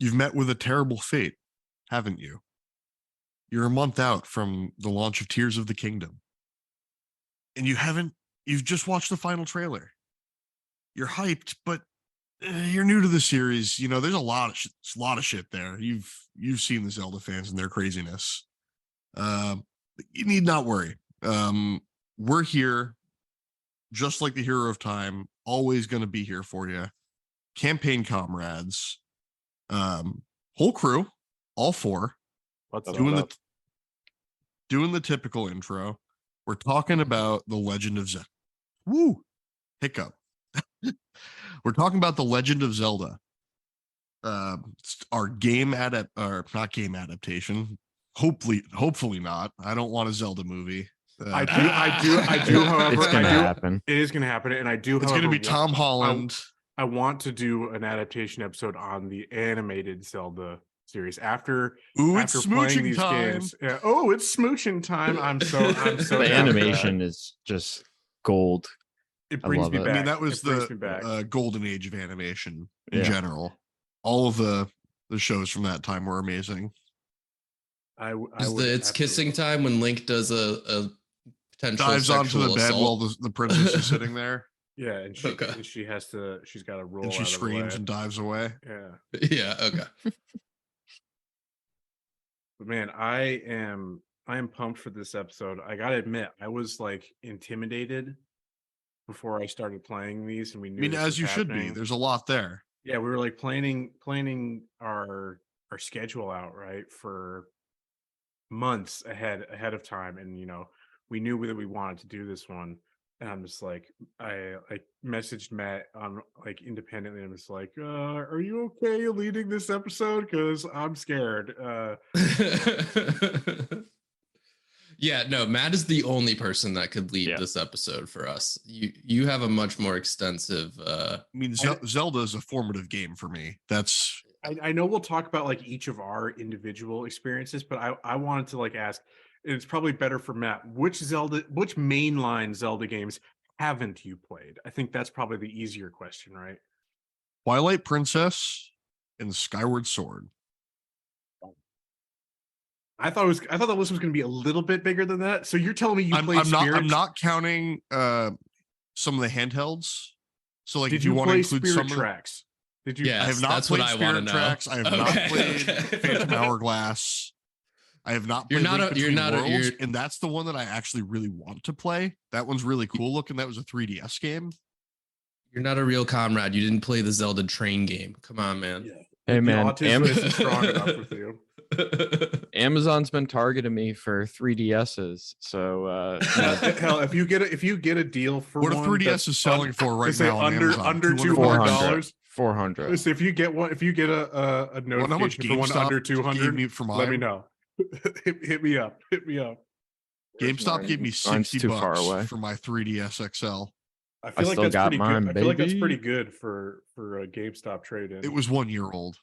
You've met with a terrible fate, haven't you? You're a month out from the launch of Tears of the Kingdom. And you've just watched the final trailer. You're hyped, but you're new to the series. You know, there's a lot of shit there. You've seen the Zelda fans and their craziness. You need not worry. We're here, just like the Hero of Time, always going to be here for you. Campaign Comrades, whole crew, all four, doing the typical intro. We're talking about the Legend of Zelda. Woo, hiccup. We're talking about the Legend of Zelda. Our not game adaptation. Hopefully not. I don't want a Zelda movie. I do. However, it's going to happen. It is going to happen, and I do. It's going to be Tom Holland. I want to do an adaptation episode on the animated Zelda series after it's playing these time. games. Yeah. Oh, it's smooching time! I'm so. The animation is just gold. It brings me back. I mean, that was the golden age of animation in general. All of the shows from that time were amazing. It's kissing time when Link does a potential dives onto the bed assault. while the princess is sitting there. Yeah, and she's got to roll. And she screams and dives away. Yeah. Yeah. Okay. But man, I am pumped for this episode. I gotta admit, I was like intimidated before I started playing these, and we knew. I mean, as you should be. There's a lot there. Yeah, we were like planning our schedule out, right, for months ahead of time, and you know, we knew that we wanted to do this one. And I'm just like, I messaged Matt on like independently. I'm just like, are you okay leading this episode? Because I'm scared. Yeah, no, Matt is the only person that could lead this episode for us. You have a much more extensive. I mean, Zelda is a formative game for me. That's. I know we'll talk about like each of our individual experiences, but I wanted to like ask. It's probably better for Matt. Which mainline Zelda games haven't you played? I think that's probably the easier question, right? Twilight Princess and Skyward Sword. I thought the list was going to be a little bit bigger than that. So you're telling me you played Spirit? I'm not counting some of the handhelds. So like, did if you want to include Spirit some Tracks? Did you? Yes, I have not played Spirit Tracks. I have not played Phantom Hourglass. I have not played Worlds, and that's the one that I actually really want to play. That one's really cool looking. That was a 3DS game. You're not a real comrade. You didn't play the Zelda train game. Come on, man. Yeah. Hey, man. Autism isn't strong enough with you. Amazon's been targeting me for 3DSs. So hell, if you get a deal for what a 3DS is selling for right now on Amazon, under $200. 400. So if you get a notification for one under 200, let me know. hit me up. GameStop gave me $60 for my 3DS XL. I feel like that's pretty good. I feel like that's pretty good for a GameStop trade-in. It was 1 year old.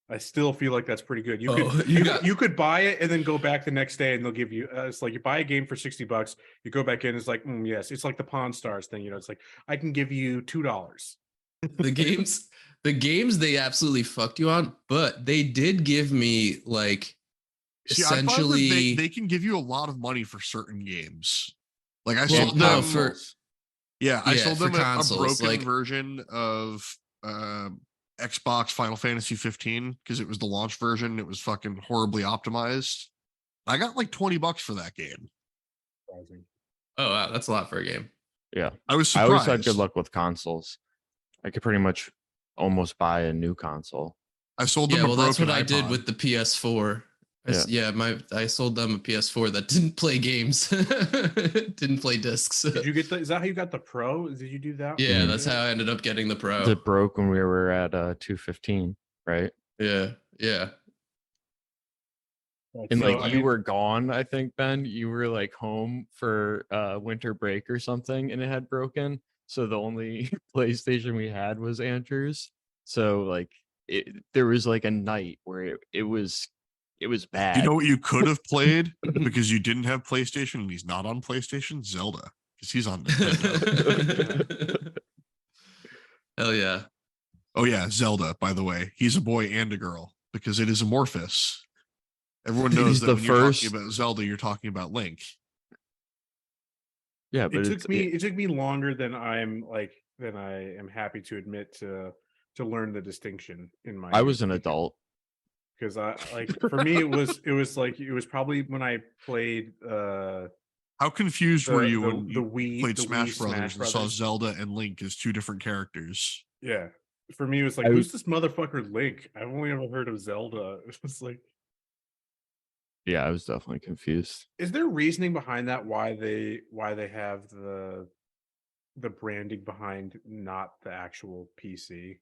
I still feel like that's pretty good. You could buy it and then go back the next day and they'll give you it's like you buy a game for $60, you go back in, it's like yes, it's like the Pawn Stars thing, you know, it's like I can give you $2. The games they absolutely fucked you on, but they did give me like essentially they can give you a lot of money for certain games. Like I sold them I sold them a broken version of Xbox Final Fantasy 15 because it was the launch version. It was fucking horribly optimized. I got like $20 for that game. Oh wow, that's a lot for a game. Yeah, I was surprised. I always had good luck with consoles. I could pretty much almost buy a new console. I sold them. That's what I did with the PS4. I sold them a PS4 that didn't play games, didn't play discs. Did you get is that how you got the Pro? Did you do that? Yeah, that's how I ended up getting the Pro. It broke when we were at 215, right? Yeah. And you were gone, I think, Ben. You were like home for winter break or something, and it had broken. So the only PlayStation we had was Andrew's. So like there was like a night where it was bad. You know what you could have played because you didn't have PlayStation and he's not on PlayStation? Zelda, because he's on Nintendo. Hell yeah. Oh yeah, Zelda. By the way, he's a boy and a girl because it is amorphous. Everyone knows He's that the when you're first. talking about Zelda, you're talking about Link. Yeah, but It took me longer than I am happy to admit to learn the distinction in my. I was an adult. Because I like for me it was probably when I played How confused were you when the you Wii played the Smash Wii Brothers and saw Brothers. Zelda and Link as two different characters? Yeah, for me it was like, I- who's this motherfucker Link? I've only ever heard of Zelda. It was like, Yeah, I was definitely confused. is there reasoning behind that? Why they have the branding behind not the actual PC?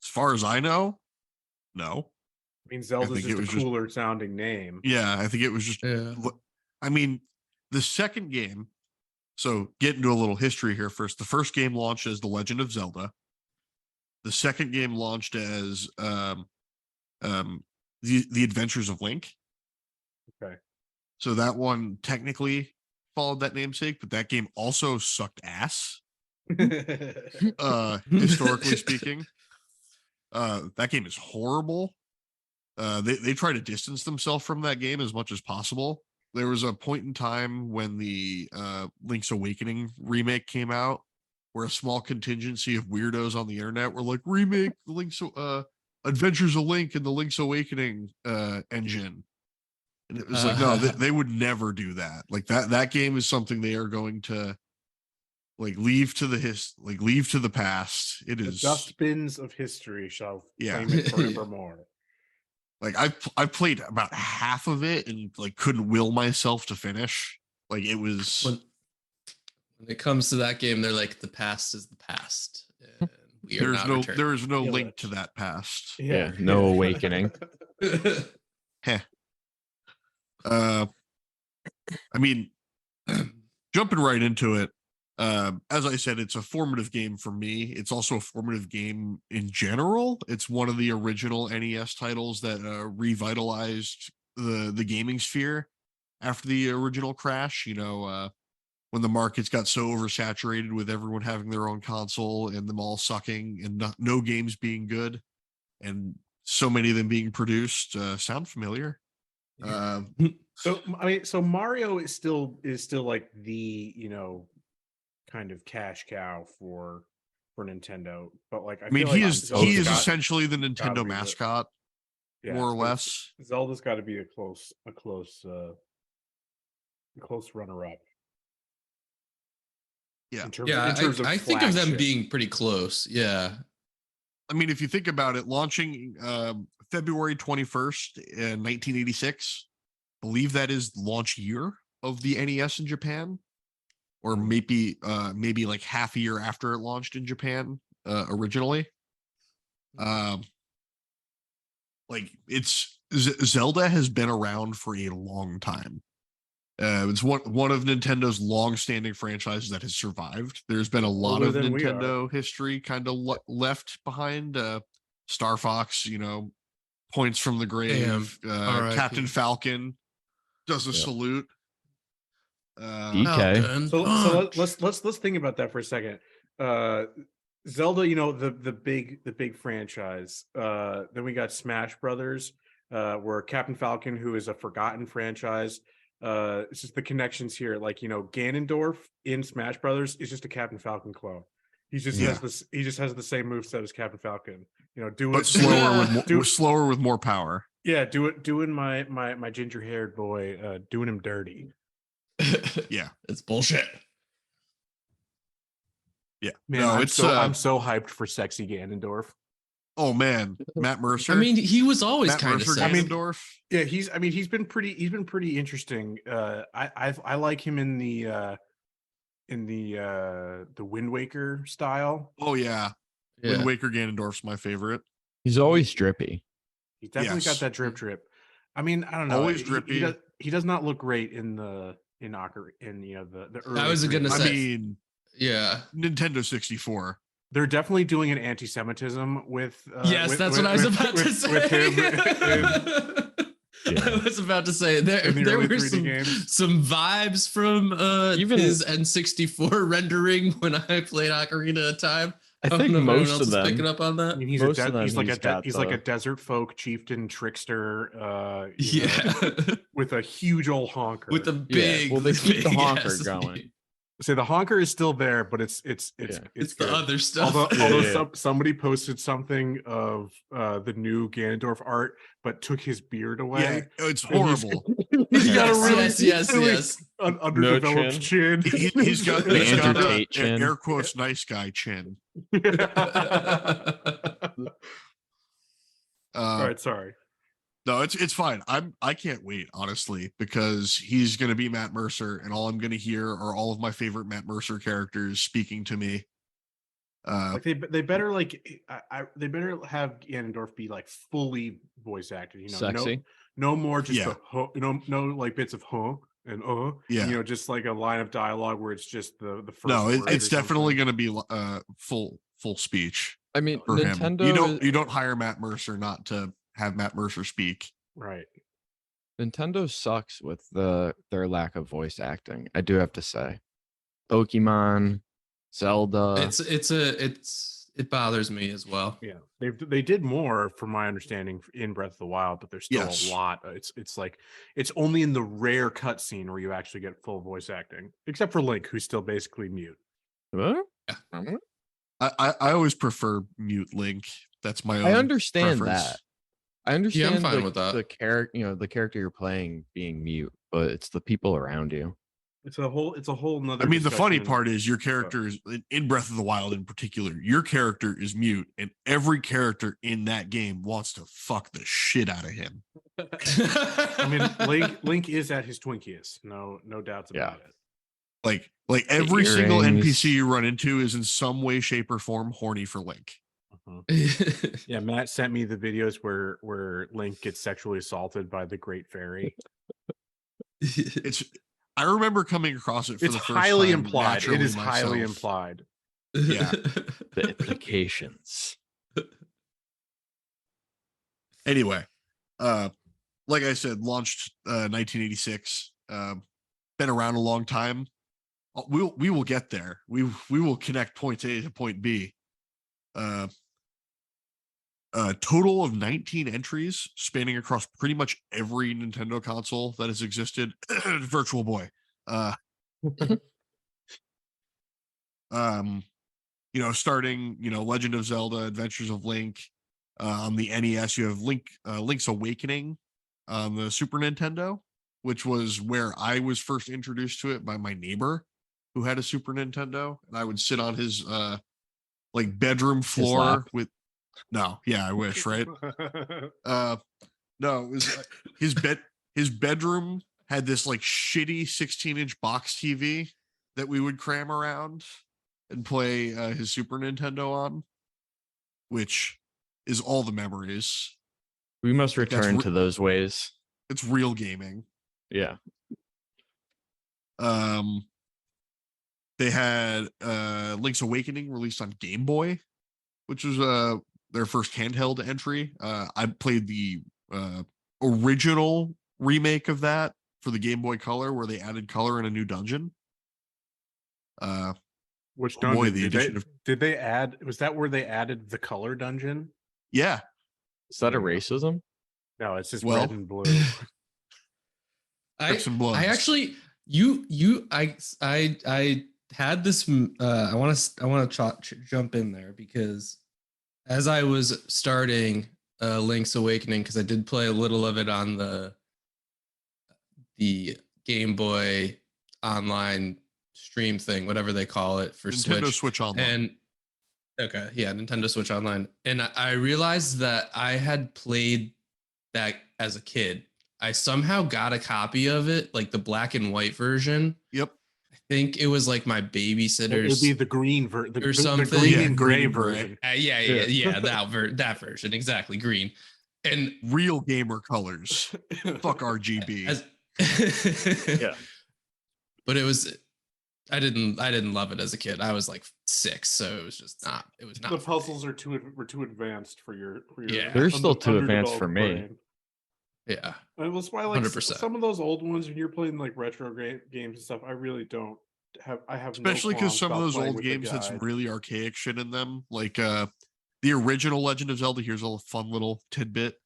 As far as I know, no. I mean, Zelda's think it just a was just- cooler sounding name. Yeah, I think it was just. Yeah. I mean, the second game. So, get into a little history here first. The first game launched as The Legend of Zelda. The second game launched as the Adventures of Link. Okay. So that one technically followed that namesake, but that game also sucked ass. Historically speaking, that game is horrible. They try to distance themselves from that game as much as possible. There was a point in time when the Link's Awakening remake came out, where a small contingency of weirdos on the internet were like, remake the Link's Adventures of Link in the Link's Awakening engine. And it was like, no, they would never do that. Like that game is something they are going to leave to the past. It The is dustbins of history shall Yeah. claim it forevermore. like I've played about half of it and like couldn't will myself to finish. Like it was When it comes to that game, they're like, the past is the past. And we are not returning. there is no Feel link it. to that past. Yeah, no awakening. I mean, jumping right into it, as I said, it's a formative game for me. It's also a formative game in general. It's one of the original NES titles that revitalized the gaming sphere after the original crash. You know, when the markets got so oversaturated with everyone having their own console and them all sucking and no games being good, and so many of them being produced. Sound familiar? So I mean, so Mario is still like the, kind of cash cow for Nintendo, but like I mean, feel he like is Zelda's got- essentially the gotta Nintendo be mascot, yeah, more or so less. Zelda's got to be a close runner up. Yeah. In terms, Yeah, in terms of I think of them flagship. being pretty close. Yeah. I mean, if you think about it, launching February 21st in 1986, believe that is launch year of the NES in Japan, or maybe like half a year after it launched in Japan originally. Like Zelda has been around for a long time. It's one of Nintendo's long-standing franchises that has survived. There's been a lot Older of than we are. Nintendo history kind of left behind. Star Fox, points from the grave. R.I.P. Captain Falcon does a Yep. salute. DK. Falcon So Punch. let's think about that for a second. Zelda, the big franchise. Then we got Smash Brothers, where Captain Falcon, who is a forgotten franchise. It's just the connections here. Like, Ganondorf in Smash Brothers is just a Captain Falcon clone. He just has the same moveset as Captain Falcon. but slower with more power. Yeah, doing my ginger haired boy, doing him dirty. Yeah. It's bullshit. Yeah. Man, No, I'm so hyped for sexy Ganondorf. Oh man, Matt Mercer. I mean, he was always Matt kind of Mercer, sexy. Ganondorf. Yeah, he's been pretty interesting. I like him in the Wind Waker style. Oh yeah. Yeah. Wind Waker Ganondorf's my favorite. He's always drippy. He's definitely got Yes. that drip. I mean, I don't know. Always He drippy. does not look great in the early. I was gonna creations. I say- mean, Yeah. Nintendo 64. They're definitely doing an anti-Semitism with. Yes, that's what I was about to say. With him. Yeah. I was about to say there In the there early were 3D games. some vibes from Even- his N64 rendering when I played Ocarina of Time. I don't think know if anyone most else of is picking them. up on I that. mean, he's Most a of them he's like he's got he's like a the- desert folk chieftain trickster. Yeah. With a huge old honker. With a Yeah, big, well, they keep the big honker ass- going. So the honker is still there, but it's It's the good. other stuff. Although somebody posted something of the new Ganandorf art, but took his beard away. Yeah, it's And he's- horrible. He's got a Yes, really, yes, really yes. an underdeveloped chin. He's got Andrew a, Tate chin. air quotes nice guy chin. All right, sorry. No, it's fine. I can't wait, honestly, because he's gonna be Matt Mercer, and all I'm gonna hear are all of my favorite Matt Mercer characters speaking to me. Like they better they better have Ganondorf be like fully voice acted. You know, Sexy. no more just Yeah. no like bits of and Yeah. you know, just like a line of dialogue where it's just the first. No, word it's or definitely something. gonna be full speech I mean, for him. Nintendo. You don't hire Matt Mercer not to have Matt Mercer speak. Right. Nintendo sucks with their lack of voice acting. I do have to say, Pokemon, Zelda. It bothers me as well. Yeah, they did more, from my understanding, in Breath of the Wild, but there's still Yes. a lot. It's like it's only in the rare cutscene where you actually get full voice acting, except for Link, who's still basically mute. Huh? I always prefer mute Link. That's my own. I understand preference. that. I understand fine with that. the character, the character you're playing being mute, but it's the people around you. It's a whole nother. I mean, the funny discussion. part is your character is in Breath of the Wild in particular. Your character is mute, and every character in that game wants to fuck the shit out of him. I mean, Link is at his Twinkiest. No doubts Yeah. about it. Like every single earrings. NPC you run into is in some way, shape, or form horny for Link. Yeah, Matt sent me the videos where Link gets sexually assaulted by the Great Fairy. I remember coming across it for It's the first highly time implied. It naturally is highly myself. implied. Yeah. The implications. Anyway, like I said, launched 1986. Been around a long time. We will get there. We will connect point A to point B. A total of 19 entries spanning across pretty much every Nintendo console that has existed. Virtual Boy. Starting, Legend of Zelda, Adventures of Link. On the NES, you have Link's Awakening on the Super Nintendo, which was where I was first introduced to it by my neighbor who had a Super Nintendo, and I would sit on his bedroom floor lap. with. No, yeah, I wish, right? No, it was his bedroom had this shitty 16-inch box TV that we would cram around and play his Super Nintendo on, which is all the memories. We must That's return re- to those ways. It's real gaming. Yeah. They had Link's Awakening released on Game Boy, which was their first handheld entry. I played the original remake of that for the Game Boy Color, where they added color in a new dungeon. Which Oh boy, dungeon the addition of did they add? Was that where they added the color dungeon? yeah. Is that a Yeah. racism? No, it's just Well- red and blue. Crips and Bloods. I actually I had this I want to jump in there because as I was starting Link's Awakening, because I did play a little of it on the Game Boy online stream thing, whatever they call it for Nintendo Switch Online. And okay, yeah, Nintendo Switch Online. And I realized that I had played that as a kid. I somehow got a copy of it, like the black and white version. Yep. I think it was like my It would babysitter's. be the green or the something. green Yeah, and green gray and gray. version. Yeah, that version, exactly, green. And Real gamer colors. Fuck RGB. Yeah. But it was, I didn't love it as a kid. I was like 6, so it was just not. It was not. The for me. puzzles were too advanced for your Yeah. They're still too advanced for me. brain. Yeah. That's why, like, 100%. some of those old ones, when you're playing like retro games and stuff, I really don't have. I have Especially no because qualms some of about those playing old with the games had some guide. really archaic shit in them. Like the original Legend of Zelda, here's a fun little tidbit.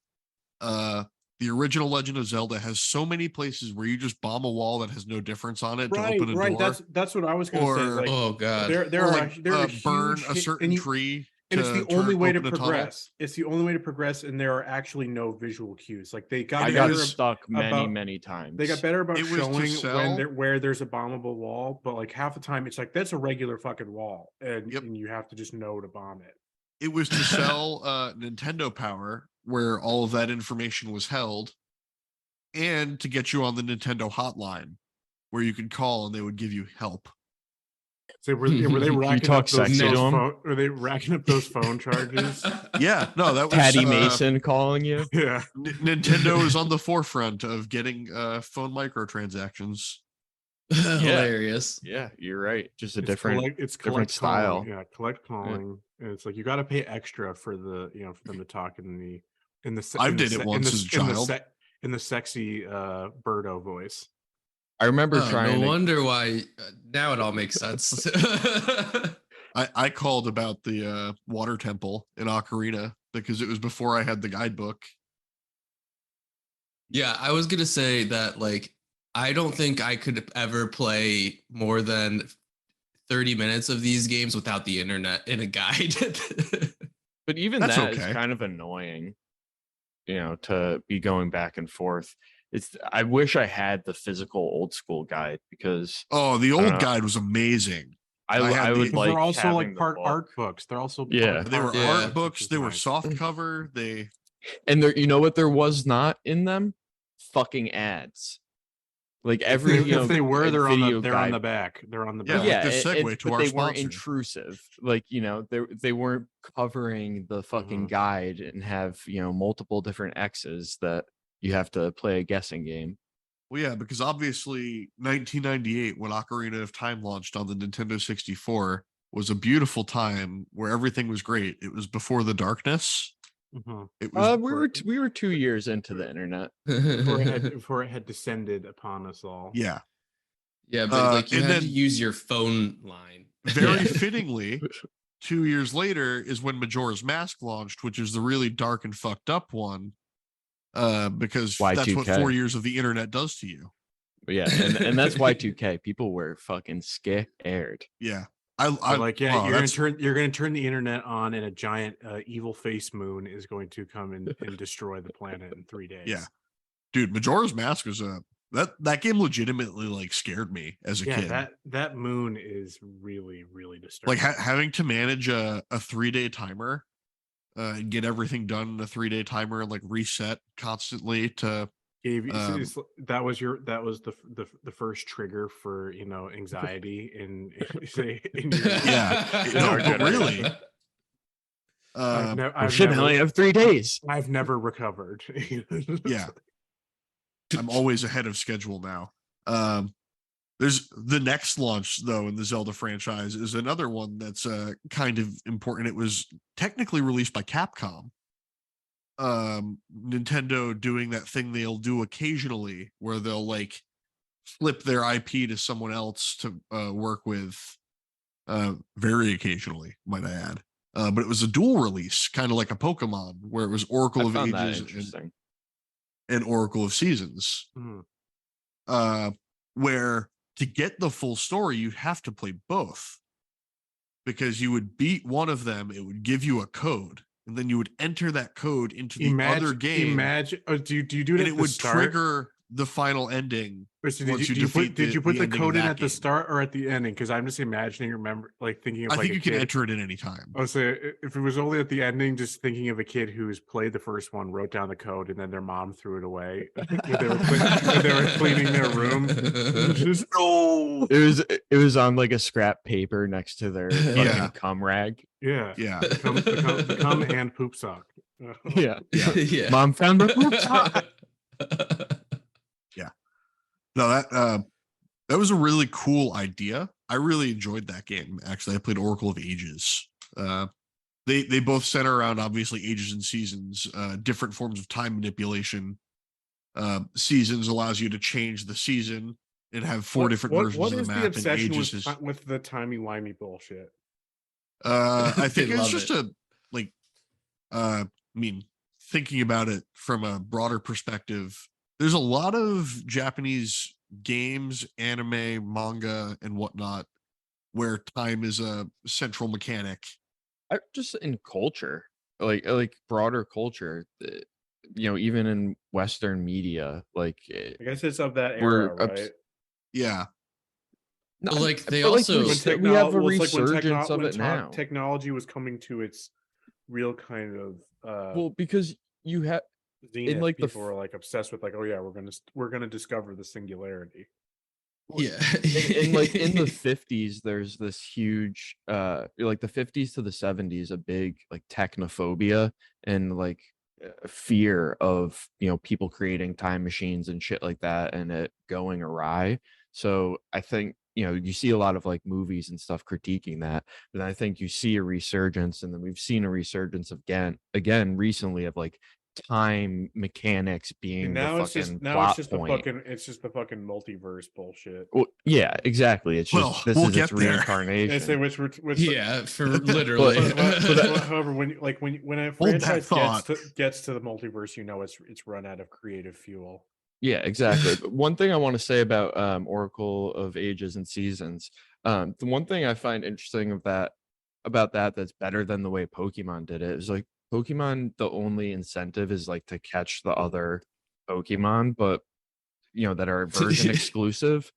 The original Legend of Zelda has so many places where you just bomb a wall that has no difference on it to open a Right. door. That's what I was gonna say. Or- Like, Oh God. there or are like there are burn huge a certain tree and it's to the only way to open a tunnel. progress. It's the only way to progress, and there are actually no visual cues. Like they got I it got better was- stuck many, about- many times. They got better about It was to showing sell- where there's a bombable wall, but like half the time it's like that's a regular fucking wall, and Yep. and you have to just know to bomb it. It was to sell Nintendo Power, where all of that information was held, and to get you on the Nintendo hotline, where you could call and they would give you help. So were they racking talk up those, sexy to 'em? were they racking up those phone charges? Yeah, no, that was Patty Mason calling you. Yeah. Nintendo is on the forefront of getting phone microtransactions. Hilarious. Yeah, you're right. Just a It's different. it's different collect calling. style. Yeah, collect calling. And it's like you got to pay extra for the for them to talk in the I in the did it se- once in the, as a child. in the sexy Birdo voice. I remember Oh, trying. no to, wonder why. Now it all makes sense. I called about the water temple in Ocarina because it was before I had the guidebook. Yeah, I was gonna say that, like, I don't think I could ever play more than 30 minutes of these games without the internet in a guide. But even That's that is okay. kind of annoying, to be going back and forth. I wish I had the physical old school guide because Oh, the I don't old know. guide was amazing. I had would the- like they're also having like the part book. art books. They're also Yeah. part They were Yeah. art books. which They is were nice. soft cover. They And there, you know what there was not in them? Fucking ads. Like every If they were, they're on video the guide. back. They're on the Yeah, back. like this segue to but our they weren't sponsor. intrusive. Like they weren't covering the fucking Mhm. guide and have multiple different X's that you have to play a guessing game. Well, yeah, because obviously 1998, when Ocarina of Time launched on the Nintendo 64, was a beautiful time where everything was great. It was before the darkness. Mhm. It was We were 2 years into the internet. Before it had descended upon us all. yeah. Yeah, but like you and had to then- use your phone line. Very Yeah. fittingly, 2 years later is when Majora's Mask launched, which is the really dark and fucked up one. Because that's what Y2K. 4 years of the internet does to you. But yeah, and that's Y2K. People were fucking scared. Yeah. They're like, yeah, wow, you're gonna turn the internet on, and a giant evil face moon is going to come and destroy the planet in 3 days. Yeah. Dude, Majora's Mask was that game legitimately like scared me as a kid. that moon is really, really disturbing. Like having to manage a 3-day timer and get everything done in a 3-day timer and like reset constantly to Gave you that was the first trigger for anxiety in in your Yeah. No, but really. I've Shit, I only have 3 days. I've never recovered. Yeah. I'm always ahead of schedule now. There's the next launch though in the Zelda franchise is another one that's kind of important. It was technically released by Capcom. Nintendo doing that thing they'll do occasionally where they'll like flip their IP to someone else to work with, very occasionally, might I add. But it was a dual release, kind of like a Pokemon, where it was Oracle I of found that Ages interesting. and Oracle of Seasons. Where to get the full story, you have to play both. Because you would beat one of them, it would give you a code, and then you would enter that code into the other game. Imagine, do you do it? And at it the would start? trigger the final ending. Or so once you did you defeat put the ending of code in that at the game. start or at the ending? Because I'm just imagining, thinking of I like think a you can kid. enter it at any time. I was say if it was only at the ending, just thinking of a kid who's played the first one, wrote down the code, and then their mom threw it away when they were cleaning their room. Just, no. It was on like a scrap paper next to their Yeah. fucking cum rag. Yeah. Yeah. The cum and poop sock. Yeah. Yeah. Mom found my poop sock. No, that was a really cool idea. I really enjoyed that game. Actually, I played Oracle of Ages. They both center around obviously ages and seasons, different forms of time manipulation. Seasons allows you to change the season and have four different versions what of the is map. And obsession ages is, with the timey-wimey bullshit? I think They it's love just it. I mean, thinking about it from a broader perspective, there's a lot of Japanese games, anime, manga, and whatnot where time is a central mechanic. Just in culture, like broader culture, even in Western media, like I guess it's of that we're era, right? Yeah. no, But, like, they but, also- we, When still- we have a well, it's like resurgence of it now. technology was coming to its real kind of Well, because you have zenith, like the people were like obsessed with like, oh yeah, we're gonna discover the singularity. Yeah. in like in the 50s, there's this huge like the 50s to the 70s, a big like technophobia and like fear of people creating time machines and shit like that and it going awry. So I think you see a lot of like movies and stuff critiquing that, but I think you see a resurgence, and then we've seen a resurgence again recently of like time mechanics being And the now fucking plot point. it's just the fucking multiverse bullshit. Well, yeah, exactly. It's just Well, this we'll is its get there. And say reincarnation. which Yeah, for literally. however, when a Hold that franchise thought. gets to the multiverse, it's run out of creative fuel. Yeah, exactly. But one thing I want to say about Oracle of Ages and Seasons, the one thing I find interesting about that's better than the way Pokemon did it is like Pokemon, the only incentive is like to catch the other Pokemon, but that are version exclusive.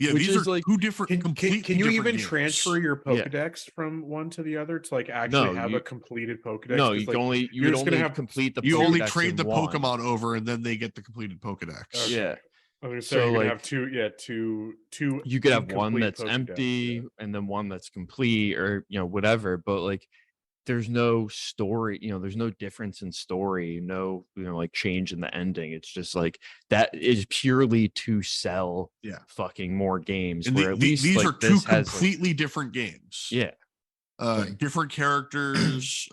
Yeah, Which these is are like two different, completely Can you different even games. transfer your Yeah. Pokedex from one to the other to like actually No, have you- a completed Pokedex? No, 'Cause, you like, can only you're just gonna have complete the You only Pokedex trade in the one. Pokemon over, and then they get the completed Pokedex. Okay. Yeah. I was gonna say So, you're gonna like, have two. You could have one incomplete that's Pokedex, empty yeah. and then one that's complete, or whatever, but like there's no story, there's no difference in story, no like change in the ending. It's just like that is purely to sell Yeah. fucking more games, And where at least these like are two this has like, completely different games. yeah, Like- Different characters.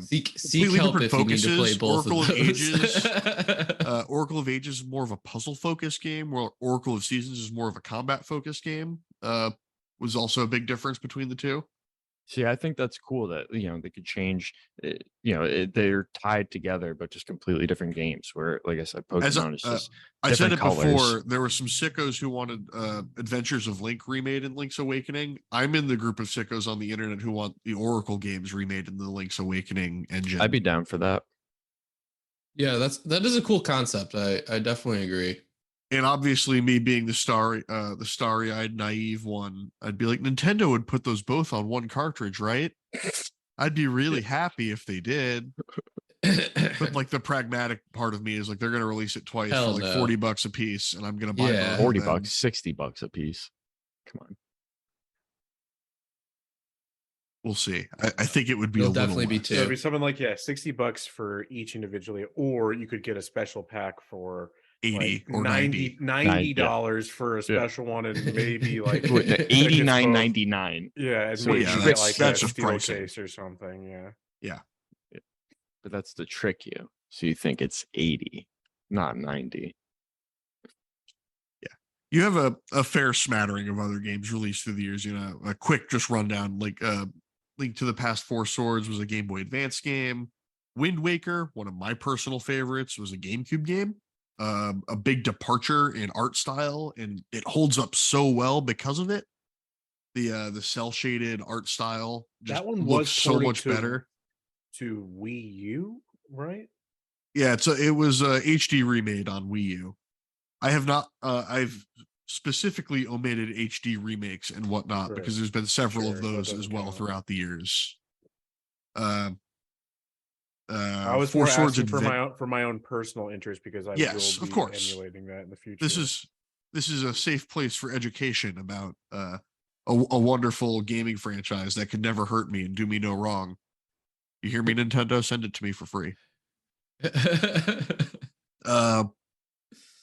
Seek Completely help different if you need to play focuses. both Oracle of of those. Ages. Oracle of Ages is more of a puzzle focused game, while Oracle of Seasons is more of a combat focused game. Was also a big difference between the two. see, I think that's cool that they could change it, they're tied together but just completely different games, where like I said, Pokemon is just I said different it colors. before, there were some sickos who wanted Adventures of Link remade in Link's Awakening. I'm in the group of sickos on the internet who want the Oracle games remade in the Link's Awakening engine. I'd be down for that. Yeah, that is a cool concept. I definitely agree. And obviously, me being the starry-eyed, naive one, I'd be like, Nintendo would put those both on one cartridge, right? I'd be really happy if they did. But like the pragmatic part of me is like, they're going to release it twice Hell for like no. $40 a piece, and I'm going to buy Yeah. both of $40, them. $60 a piece. Come on. We'll see. I think it would be It'll a little definitely be less. two. So it'd be something like $60 for each individually, or you could get a special pack for 80 like or 90. $90 for a special one, and maybe like Wait, no, that gets both- $89.99. Yeah, and So maybe yeah, you that's- get like that's a just steel pricing. case or something. Yeah. But that's to trick you. So you think it's 80, not 90. You have a fair smattering of other games released through the years. A quick just rundown, like Link to the Past Four Swords was a Game Boy Advance game. Wind Waker, one of my personal favorites, was a GameCube game. A big departure in art style, and it holds up so well because of it. The cell shaded art style just That one looks was so ported much to- better. To Wii U, right? Yeah, it was a HD remade on Wii U. I have not. I've specifically omitted HD remakes and whatnot Right. because there's been several Sure, of that those as doesn't well count. throughout the years. I was Four more Swords asking Advent- for my own personal interest, because I Yes, will of be course. emulating that in the future. This is a safe place for education about a wonderful gaming franchise that could never hurt me and do me no wrong. You hear me, Nintendo? Send it to me for free.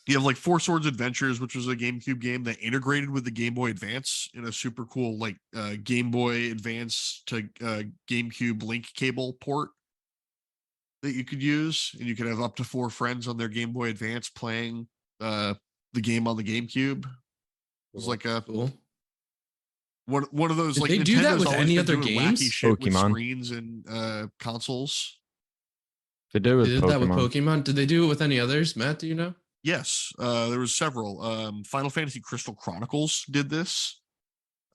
You have like Four Swords Adventures, which was a GameCube game that integrated with the Game Boy Advance in a super cool like Game Boy Advance to GameCube link cable port. that you could use, and you could have up to 4 friends on their Game Boy Advance playing the game on the GameCube. It was like a Cool. one of those Did like they do that Nintendo's with always any been other doing games? wacky shit with Pokemon. screens and consoles. They did with They did Pokemon. that with Pokemon. Did they do it with any others? Matt, do you know? Yes, there was several. Final Fantasy Crystal Chronicles did this.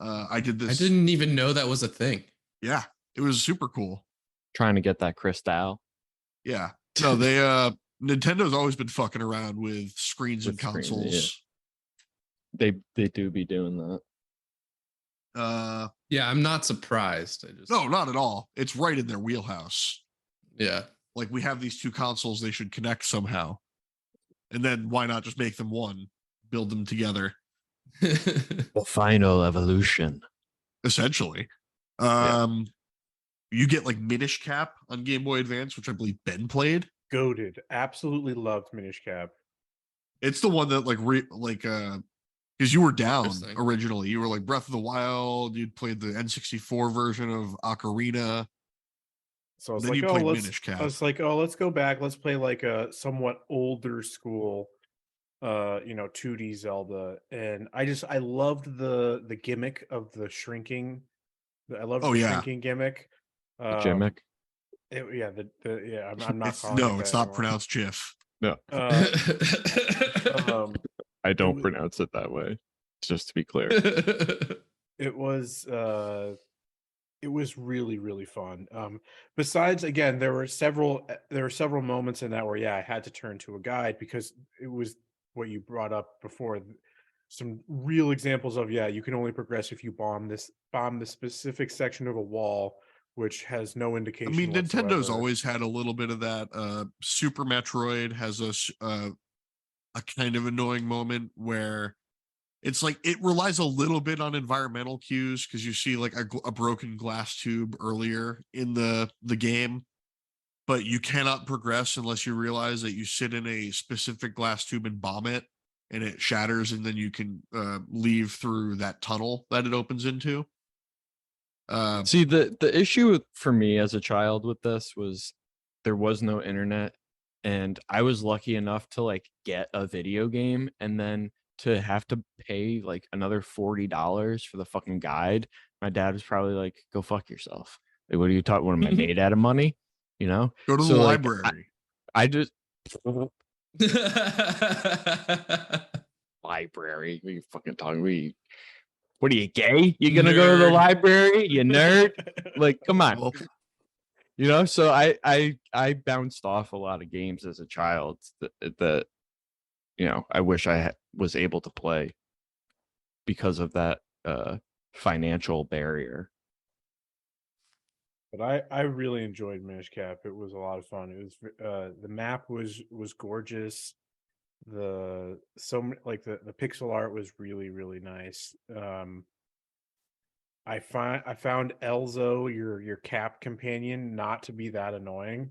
I did this. I didn't even know that was a thing. Yeah, it was super cool. Trying to get that Crystal. Yeah. No, they Nintendo's always been fucking around with screens and With screens, consoles. They do be doing that. Yeah, I'm not surprised. I just No, not at all. It's right in their wheelhouse. Yeah. Like, we have these 2 consoles, they should connect somehow. And then why not just make them one? Build them together. The final evolution. Essentially. You get like Minish Cap on Game Boy Advance, which I believe Ben played. Goated. Absolutely loved Minish Cap. It's the one that because you were down Interesting. originally. You were like Breath of the Wild. You'd played the N64 version of Ocarina. So I was Then like, you oh, played let's. Minish Cap. I was like, oh, let's go back. Let's play like a somewhat older school, 2D Zelda. And I loved the gimmick of the shrinking. I loved Oh, the yeah. shrinking gimmick. Gimmick. I'm not It's, calling no, it it's that not anymore. pronounced GIF. No, Um, I don't was- pronounce it that way. Just to be clear. it was really, really fun. Besides, again, there were several moments in that where I had to turn to a guide because it was what you brought up before, some real examples of you can only progress if you bomb the specific section of a wall, which has no I indication mean, Nintendo's whatsoever. always had a little bit of that. Super Metroid has a kind of annoying moment where it's like it relies a little bit on environmental cues because you see like a broken glass tube earlier in the game, but you cannot progress unless you realize that you sit in a specific glass tube and bomb it, and it shatters, and then you can leave through that tunnel that it opens into. See, the issue for me as a child with this was there was no internet, and I was lucky enough to like get a video game and then to have to pay like another $40 for the fucking guide. My dad was probably like, go fuck yourself. Like, what are you talking? What am I made out of money? You know? Go to So, the like, library. I just library. What are you fucking talking? What are you, gay? You gonna go to the Nerd. library? You nerd? Like, come on. Well, You know, so I bounced off a lot of games as a child that I wish I was able to play because of that financial barrier. But I really enjoyed Minish Cap. It was a lot of fun. It was the map was gorgeous. The pixel art was really, really nice. I found Elzo, your Cap companion, not to be that annoying,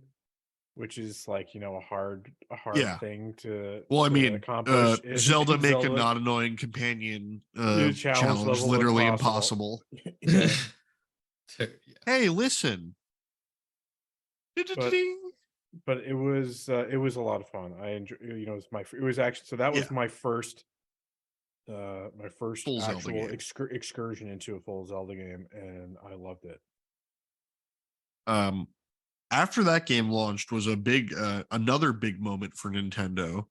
which is like a hard Yeah. thing to Well, I to mean, accomplish. in Zelda make a Zelda. not annoying companion Challenge challenge level literally impossible. impossible. Yeah. Hey, listen. But it was a lot of fun. I enjoy, it was actually, so that was Yeah. my first Full Zelda actual game. excursion into a full Zelda game, and I loved it. After that game launched was another big moment for Nintendo,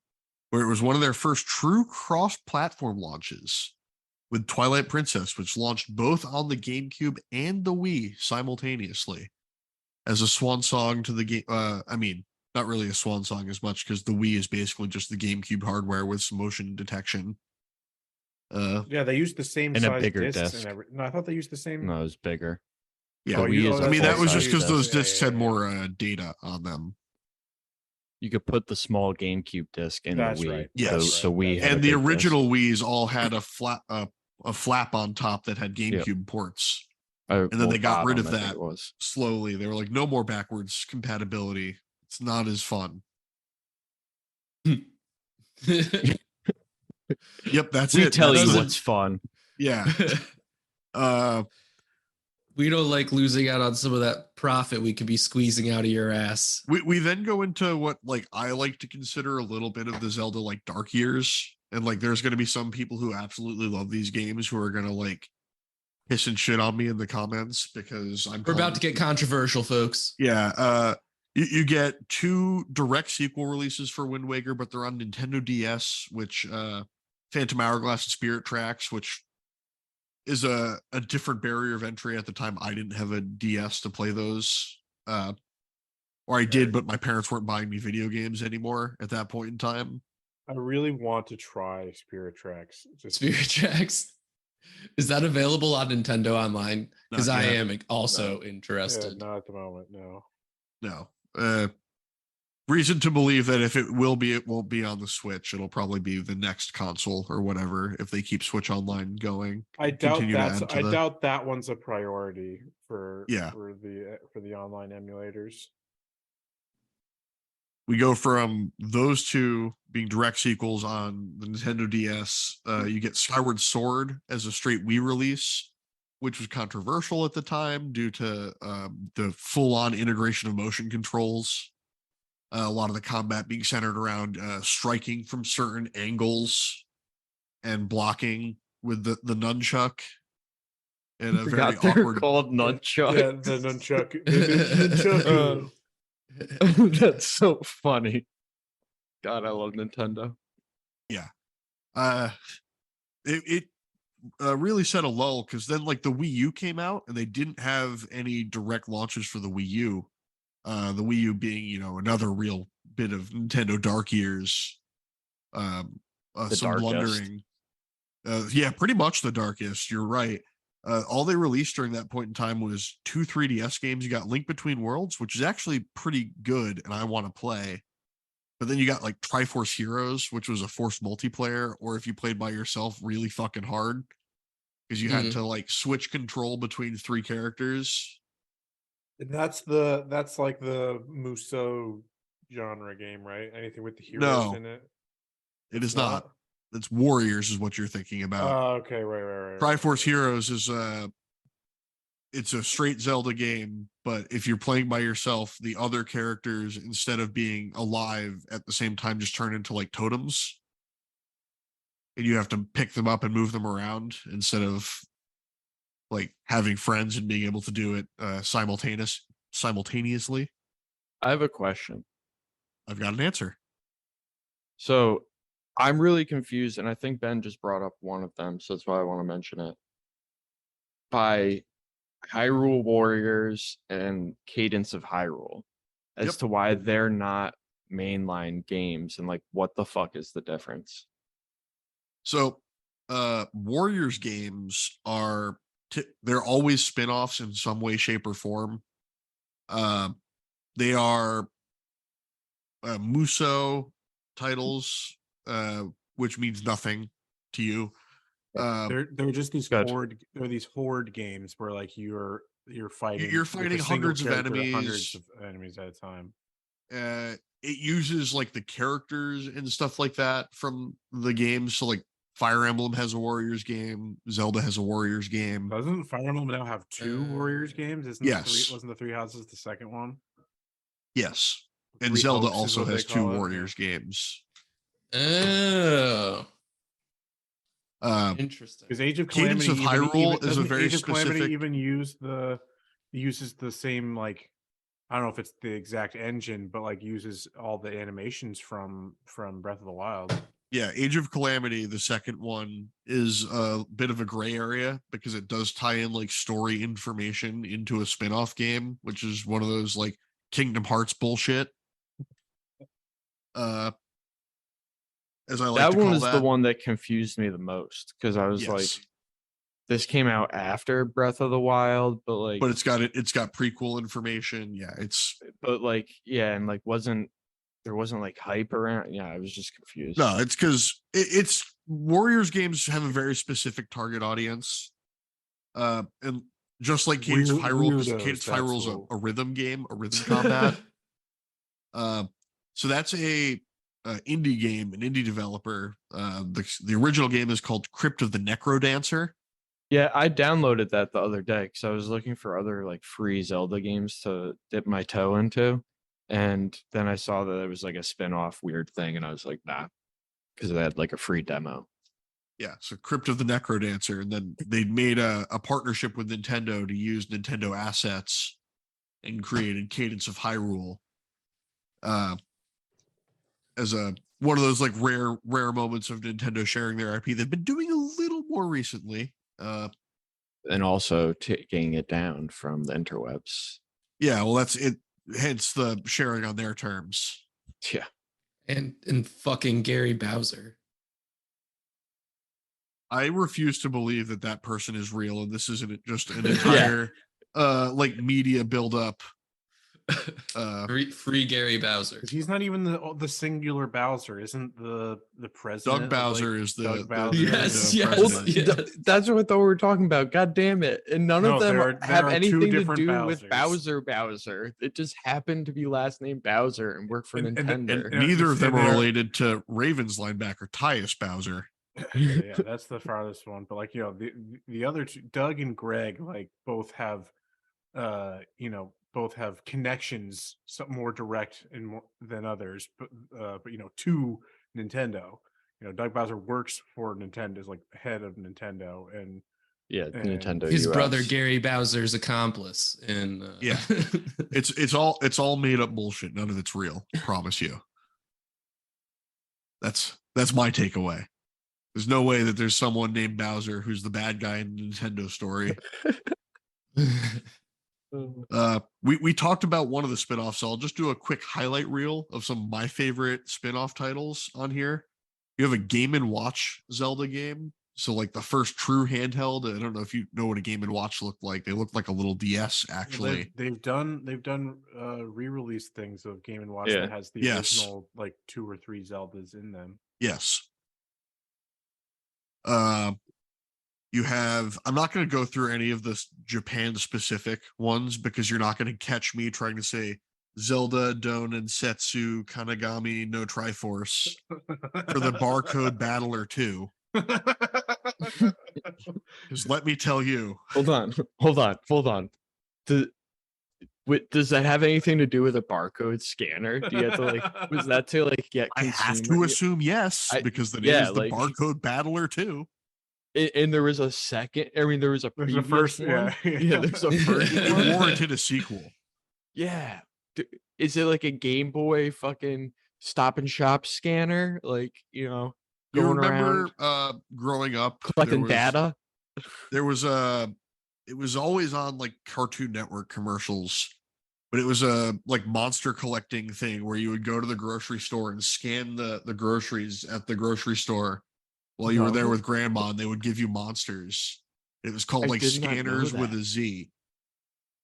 where it was one of their first true cross-platform launches with Twilight Princess, which launched both on the GameCube and the Wii simultaneously as a swan song to the game. I mean, not really a swan song as much because the Wii is basically just the GameCube hardware with some motion detection. Yeah, they used the same And a size bigger discs disc. No, I thought they used the same. No, it was bigger. Yeah, The Wii is I mean, a that was just full-size because those disc. Yeah, discs yeah, had yeah. more data on them. You could put the small GameCube disc in That's the Wii. right. Yes. The Wii had And a the big disc. original Wii's all had a flap on top that had GameCube ports. And then they got rid of I think that. it was. Slowly, they were like, no more backwards compatibility. It's not as fun. Yep, that's We it. tell That's you the- what's fun. Yeah. We don't like losing out on some of that profit we could be squeezing out of your ass. We then go into what like I like to consider a little bit of the Zelda like dark years, and like there's going to be some people who absolutely love these games who are going to like piss and shit on me in the comments because We're about to get controversial, folks. Yeah, you get 2 direct sequel releases for Wind Waker, but they're on Nintendo DS, which Phantom Hourglass and Spirit Tracks, which is a different barrier of entry. At the time, I didn't have a DS to play those. Or I did, but my parents weren't buying me video games anymore at that point in time. I really want to try Spirit Tracks. Spirit Tracks. Is that available on Nintendo Online? Because I am also Yeah, interested. not at the moment, no. No. Reason to believe that if it will be, it won't be on the Switch. It'll probably be the next console or whatever if they keep Switch Online going. I doubt Continue to add to the- doubt that one's a priority for Yeah. for the online emulators. We go from those 2 being direct sequels on the Nintendo DS. You get Skyward Sword as a straight Wii release, which was controversial at the time due to the full-on integration of motion controls. A lot of the combat being centered around striking from certain angles and blocking with the nunchuck. And a very Forgot they're awkward. called nunchuck. Yeah, the nunchuck. The nunchuck. That's so funny. God, I love Nintendo. It really set a lull because then like the Wii U came out and they didn't have any direct launches for the Wii U. The Wii U being, you know, another real bit of Nintendo dark years. Some darkest. blundering. Yeah, pretty much the darkest. You're right. All they released during that point in time was 2 3DS games. You got Link Between Worlds, which is actually pretty good, and I want to play. But then you got like Triforce Heroes, which was a forced multiplayer, or if you played by yourself, really fucking hard because you had to like switch control between 3 characters. And that's like the Muso genre game, right? Anything with the heroes No, in it? it is not. It's Warriors, is what you're thinking about. Oh, okay, right. Triforce Heroes is it's a straight Zelda game, but if you're playing by yourself, the other characters, instead of being alive at the same time, just turn into like totems. And you have to pick them up and move them around instead of like having friends and being able to do it simultaneously. I have a question. I've got an answer. So I'm really confused, and I think Ben just brought up one of them, so that's why I want to mention it. By Hyrule Warriors and Cadence of Hyrule, as to why they're not mainline games, and like what the fuck is the difference? So Warriors games are they're always spin-offs in some way, shape, or form. They are Muso titles, which means nothing to you. They're just these Good. horde games where like you're fighting You're with a fighting single hundreds of character, enemies. hundreds of enemies at a time. It uses like the characters and stuff like that from the games. So like Fire Emblem has a Warriors game, Zelda has a Warriors game. Doesn't Fire Emblem now have 2 Warriors games? Yes. Wasn't the Three Houses the second one? Yes. And Three Zelda Hopes is also what they has 2 call it, yeah. Warriors games. Oh, interesting. Because Age of Cadence Calamity of Hyrule is a very Age of Calamity specific. even uses the same, like, I don't know if it's the exact engine, but like uses all the animations from Breath of the Wild. Yeah, Age of Calamity, the second one, is a bit of a gray area because it does tie in like story information into a spin-off game, which is one of those like Kingdom Hearts bullshit. As I like That to one call is that. the one that confused me the most, because I was like, this came out after Breath of the Wild, but like, but it's got prequel information. Yeah, but like, yeah, and like there wasn't like hype around. Yeah, I was just confused. no, it's because it's Warriors games have a very specific target audience. And just like Cadence of Hyrule, because Cadence of Hyrule is a rhythm game, a rhythm combat. So that's a indie game, an indie developer. The original game is called Crypt of the Necrodancer. Yeah, I downloaded that the other day because I was looking for other like free Zelda games to dip my toe into. And then I saw that it was like a spin-off weird thing, and I was like, nah, because they had like a free demo. Yeah, so Crypt of the Necrodancer, and then they made a partnership with Nintendo to use Nintendo assets and created Cadence of Hyrule as a one of those like rare moments of Nintendo sharing their IP. They've been doing a little more recently. And also taking it down from the interwebs. Yeah, well, that's it. Hence the sharing on their terms. Yeah. And fucking Gary Bowser. I refuse to believe that that person is real, and this isn't just an entire like media buildup. Free Gary Bowser. He's not even the singular Bowser, isn't the president? Doug Bowser is the Doug Bowser. Yes, president. yes. That's what we were talking about. God damn it. And none No, of them there have are two anything to different do with Bowsers. Bowser. It just happened to be last name Bowser and work for Nintendo. And neither of them are related to Ravens linebacker Tyus Bowser. Yeah, that's the farthest one. But like, the other two, Doug and Greg, like both have both have connections, some more direct and more than others, but to Nintendo. Doug Bowser works for Nintendo, is like head of Nintendo, and Nintendo. His US. brother Gary Bowser's accomplice. And yeah, it's all made up bullshit. None of it's real. Promise you. That's my takeaway. There's no way that there's someone named Bowser who's the bad guy in the Nintendo story. We talked about one of the spinoffs, so I'll just do a quick highlight reel of some of my favorite spinoff titles on here. You have a Game & Watch Zelda game. So like the first true handheld. I don't know if you know what a Game & Watch looked like. They looked like a little DS actually. They've done re-release things of Game & Watch that has the original like 2 or 3 Zeldas in them. Yes. You have, I'm not going to go through any of the Japan specific ones because you're not going to catch me trying to say Zelda, Donen, Setsu, Kanagami, no Triforce for the Barcode Battler 2. Just let me tell you. Hold on. Does that have anything to do with a barcode scanner? Do you have to like, was that to like get I have to assume yes, because the name is the Barcode Battler 2. And there was a second. I mean, there was a previous one. Yeah, there's a first one. It warranted a sequel. Yeah. Is it like a Game Boy fucking Stop and Shop scanner? Like, you going remember around growing up collecting data? There was it was always on like Cartoon Network commercials, but it was a like monster collecting thing where you would go to the grocery store and scan the groceries at the grocery store while you were there with grandma, and they would give you monsters. It was called like Scanners with a Z.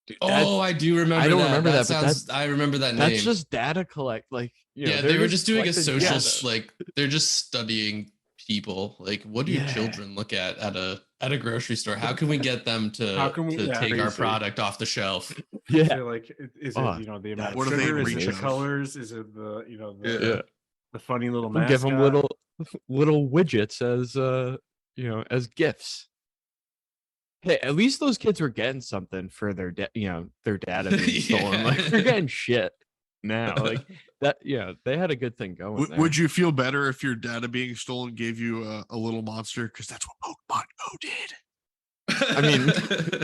Dude, I do remember. I don't remember that. Sounds, I remember that name. That's just data collect. Like, they were just doing a social. Like, they're just studying people. Like, what do children look at a grocery store? How can we get them to take our product off the shelf? Yeah, so like, is it the amount of sugar? Is it the colors? Is it the funny little mascot? Give them little widgets as gifts. Hey, at least those kids were getting something for their data being stolen. Like, they're getting shit now. Like that, they had a good thing going. Would you feel better if your data being stolen gave you a little monster? Because that's what Pokemon Go did. I mean,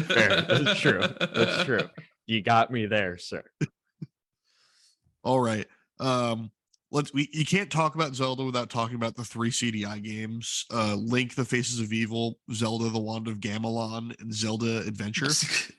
fair. That's true. That's true. You got me there, sir. All right. You can't talk about Zelda without talking about the 3 CDI games: Link, The Faces of Evil, Zelda, The Wand of Gamelon, and Zelda Adventure.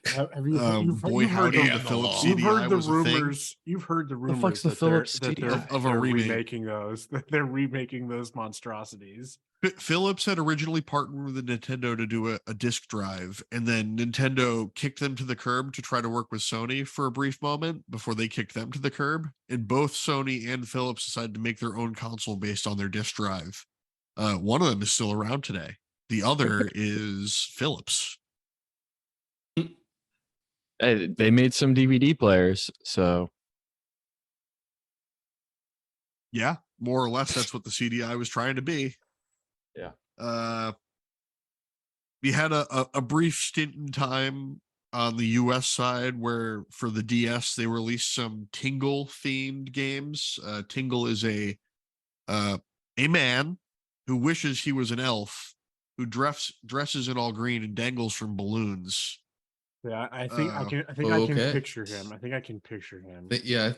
Have you Boy howdy, the Philips CDI was a thing. You've heard the rumors. The fuck's the Philips CDI? Of a remake. Remaking those. They're remaking those monstrosities. Philips had originally partnered with Nintendo to do a disk drive, and then Nintendo kicked them to the curb to try to work with Sony for a brief moment before they kicked them to the curb. And both Sony and Philips decided to make their own console based on their disk drive. One of them is still around today. The other is Philips. They made some DVD players, so yeah, more or less that's what the CDI was trying to be. Yeah. we had a brief stint in time on the US side where for the DS they released some Tingle themed games. Tingle is a man who wishes he was an elf who dresses in all green and dangles from balloons. Yeah, I think I can. I think I can picture him. I think I can picture him. Yeah.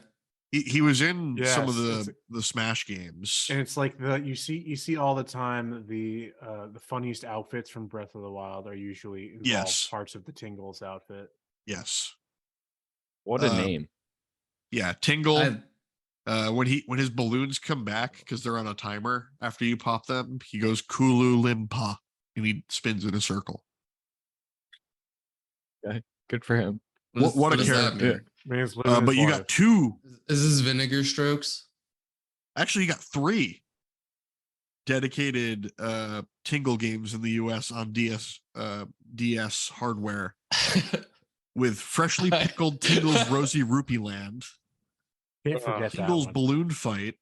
He was in some of Yes, the Smash games. And it's like you see all the time the funniest outfits from Breath of the Wild are usually involve parts of the Tingles outfit. Yes. What a name. Yeah, Tingle. When his balloons come back because they're on a timer after you pop them, he goes Kulu Limpa and he spins in a circle. Okay, good for him. What a character! But you got two. Is this Vinegar Strokes? Actually, you got three dedicated Tingle games in the US on DS hardware with freshly pickled Tingle's Rosy Rupee Land. Can't forget Tingle's Balloon Fight.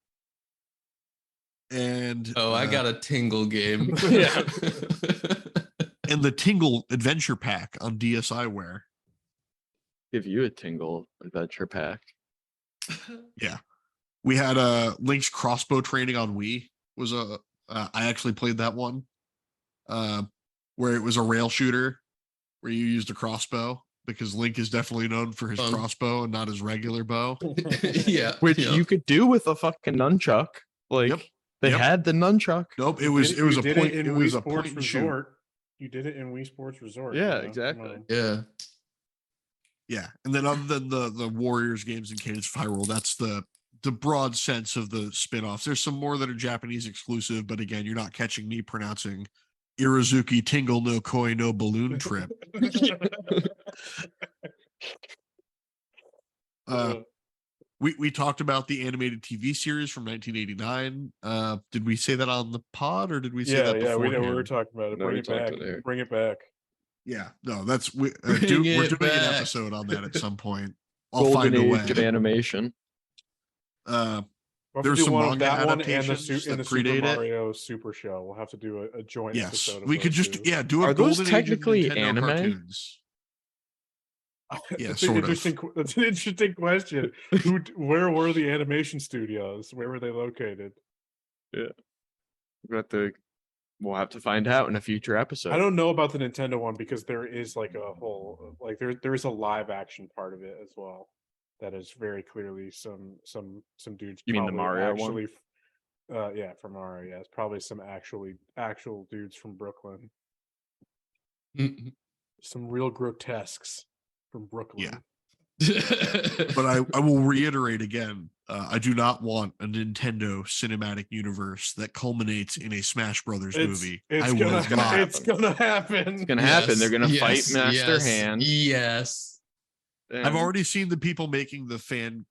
And I got a Tingle game. Yeah. And the Tingle Adventure Pack on DSiWare. Give you a Tingle Adventure Pack. Yeah. We had Link's crossbow training on Wii. I actually played that one. Where it was a rail shooter where you used a crossbow because Link is definitely known for his crossbow and not his regular bow. Yeah. Which you could do with a fucking nunchuck. Like they had the nunchuck. Nope, it was a point. It was a point and shoot. You did it in Wii Sports Resort. Yeah, exactly. Yeah. Yeah. And then other than the Warriors games and Cadence of Hyrule, that's the broad sense of the spin-offs. There's some more that are Japanese exclusive, but again, you're not catching me pronouncing Irazuki Tingle no Koi no Balloon Trip. We talked about the animated TV series from 1989. Did we say that on the pod or did we say that before? Yeah, we were talking about it. No, Bring it back. Bring it back. Yeah, no, we're doing an episode on that at some point. I'll Golden find a way. Age of animation. There's some manga adaptations and the that predate Super Mario Super Show. We'll have to do a joint episode. We could just do a Are those Golden technically Age of Nintendo anime? Cartoons. Yeah, that's sort That's an interesting question. Where were the animation studios? Where were they located? Yeah, we'll have to find out in a future episode. I don't know about the Nintendo one because there is like a whole there is a live action part of it as well. That is very clearly some dudes. You mean the Mario one? Yeah, from Mario. Yeah, it's probably some actual dudes from Brooklyn. Some real grotesques from Brooklyn. Yeah. But I will reiterate again, I do not want a Nintendo cinematic universe that culminates in a Smash Brothers movie. It's gonna happen. It's gonna happen. They're gonna fight Master Hand. Yes. I've already seen the people making the fan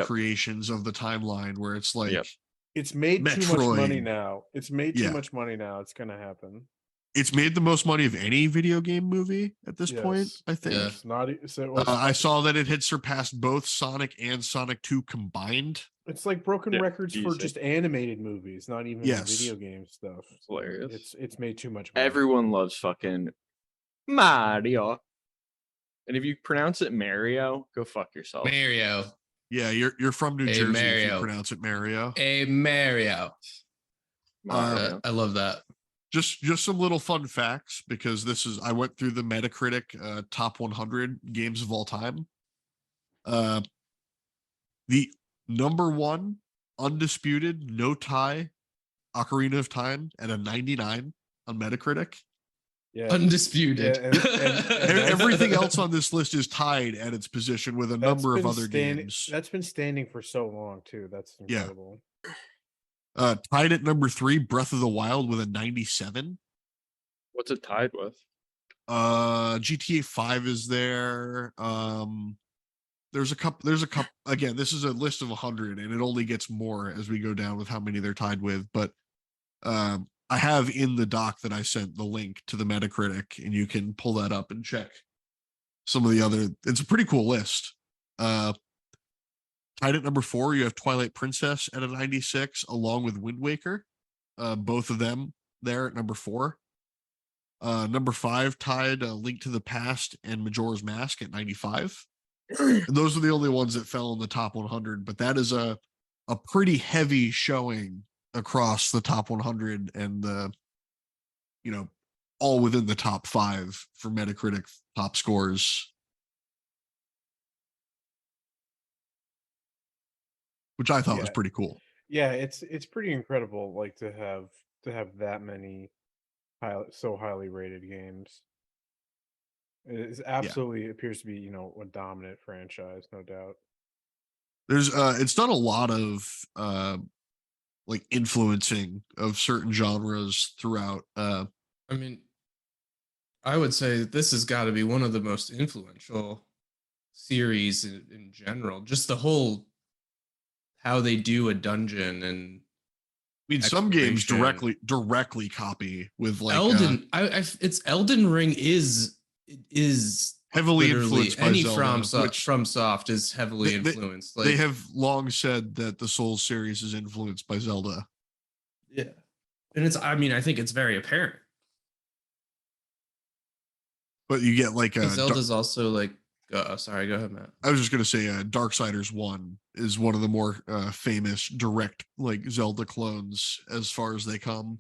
creations of the timeline where it's like it's made Metroid. Too much money now. It's made too much money now. It's gonna happen. It's made the most money of any video game movie at this point, I think. Yeah. It's not. I saw that it had surpassed both Sonic and Sonic 2 combined. It's like broken records for just animated movies, not even video game stuff. It's hilarious. It's made too much money. Everyone loves fucking Mario. And if you pronounce it Mario, go fuck yourself. Mario. Yeah, you're from New Jersey Mario. if you pronounce it Mario. Mario. Mario. I love that. Just some little fun facts because I went through the Metacritic top 100 games of all time. The number one undisputed, no tie, Ocarina of Time at a 99 on Metacritic. Yeah, undisputed. And everything else on this list is tied at its position with a number of other games. That's been standing for so long too. That's incredible. Tied at number 3, Breath of the Wild with a 97. What's it tied with? GTA 5 is there. There's a couple. Again, this is a list of 100, and it only gets more as we go down with how many they're tied with. But I have in the doc that I sent the link to the Metacritic, and you can pull that up and check some of the other. It's a pretty cool list. Tied at number 4, you have Twilight Princess at a 96, along with Wind Waker. Both of them there at number 4. Number 5 tied Link to the Past and Majora's Mask at 95. And those are the only ones that fell in the top 100. But that is a pretty heavy showing across the top 100 and the, all within the top 5 for Metacritic top scores, which I thought was pretty cool. Yeah, it's pretty incredible, like to have that many so highly rated games. It absolutely appears to be, a dominant franchise, no doubt. There's it's done a lot of like influencing of certain genres throughout. I mean, I would say this has got to be one of the most influential series in general. Just the whole how they do a dungeon and I mean, some games exploration. directly copy with like Elden. It's Elden Ring is heavily literally influenced by any Zelda, which FromSoft is heavily influenced. They have long said that the Souls series is influenced by Zelda. Yeah, and I think it's very apparent. But you get like Zelda's also like. Sorry, go ahead, Matt. I was just gonna say, Darksiders 1 is one of the more famous direct like Zelda clones as far as they come.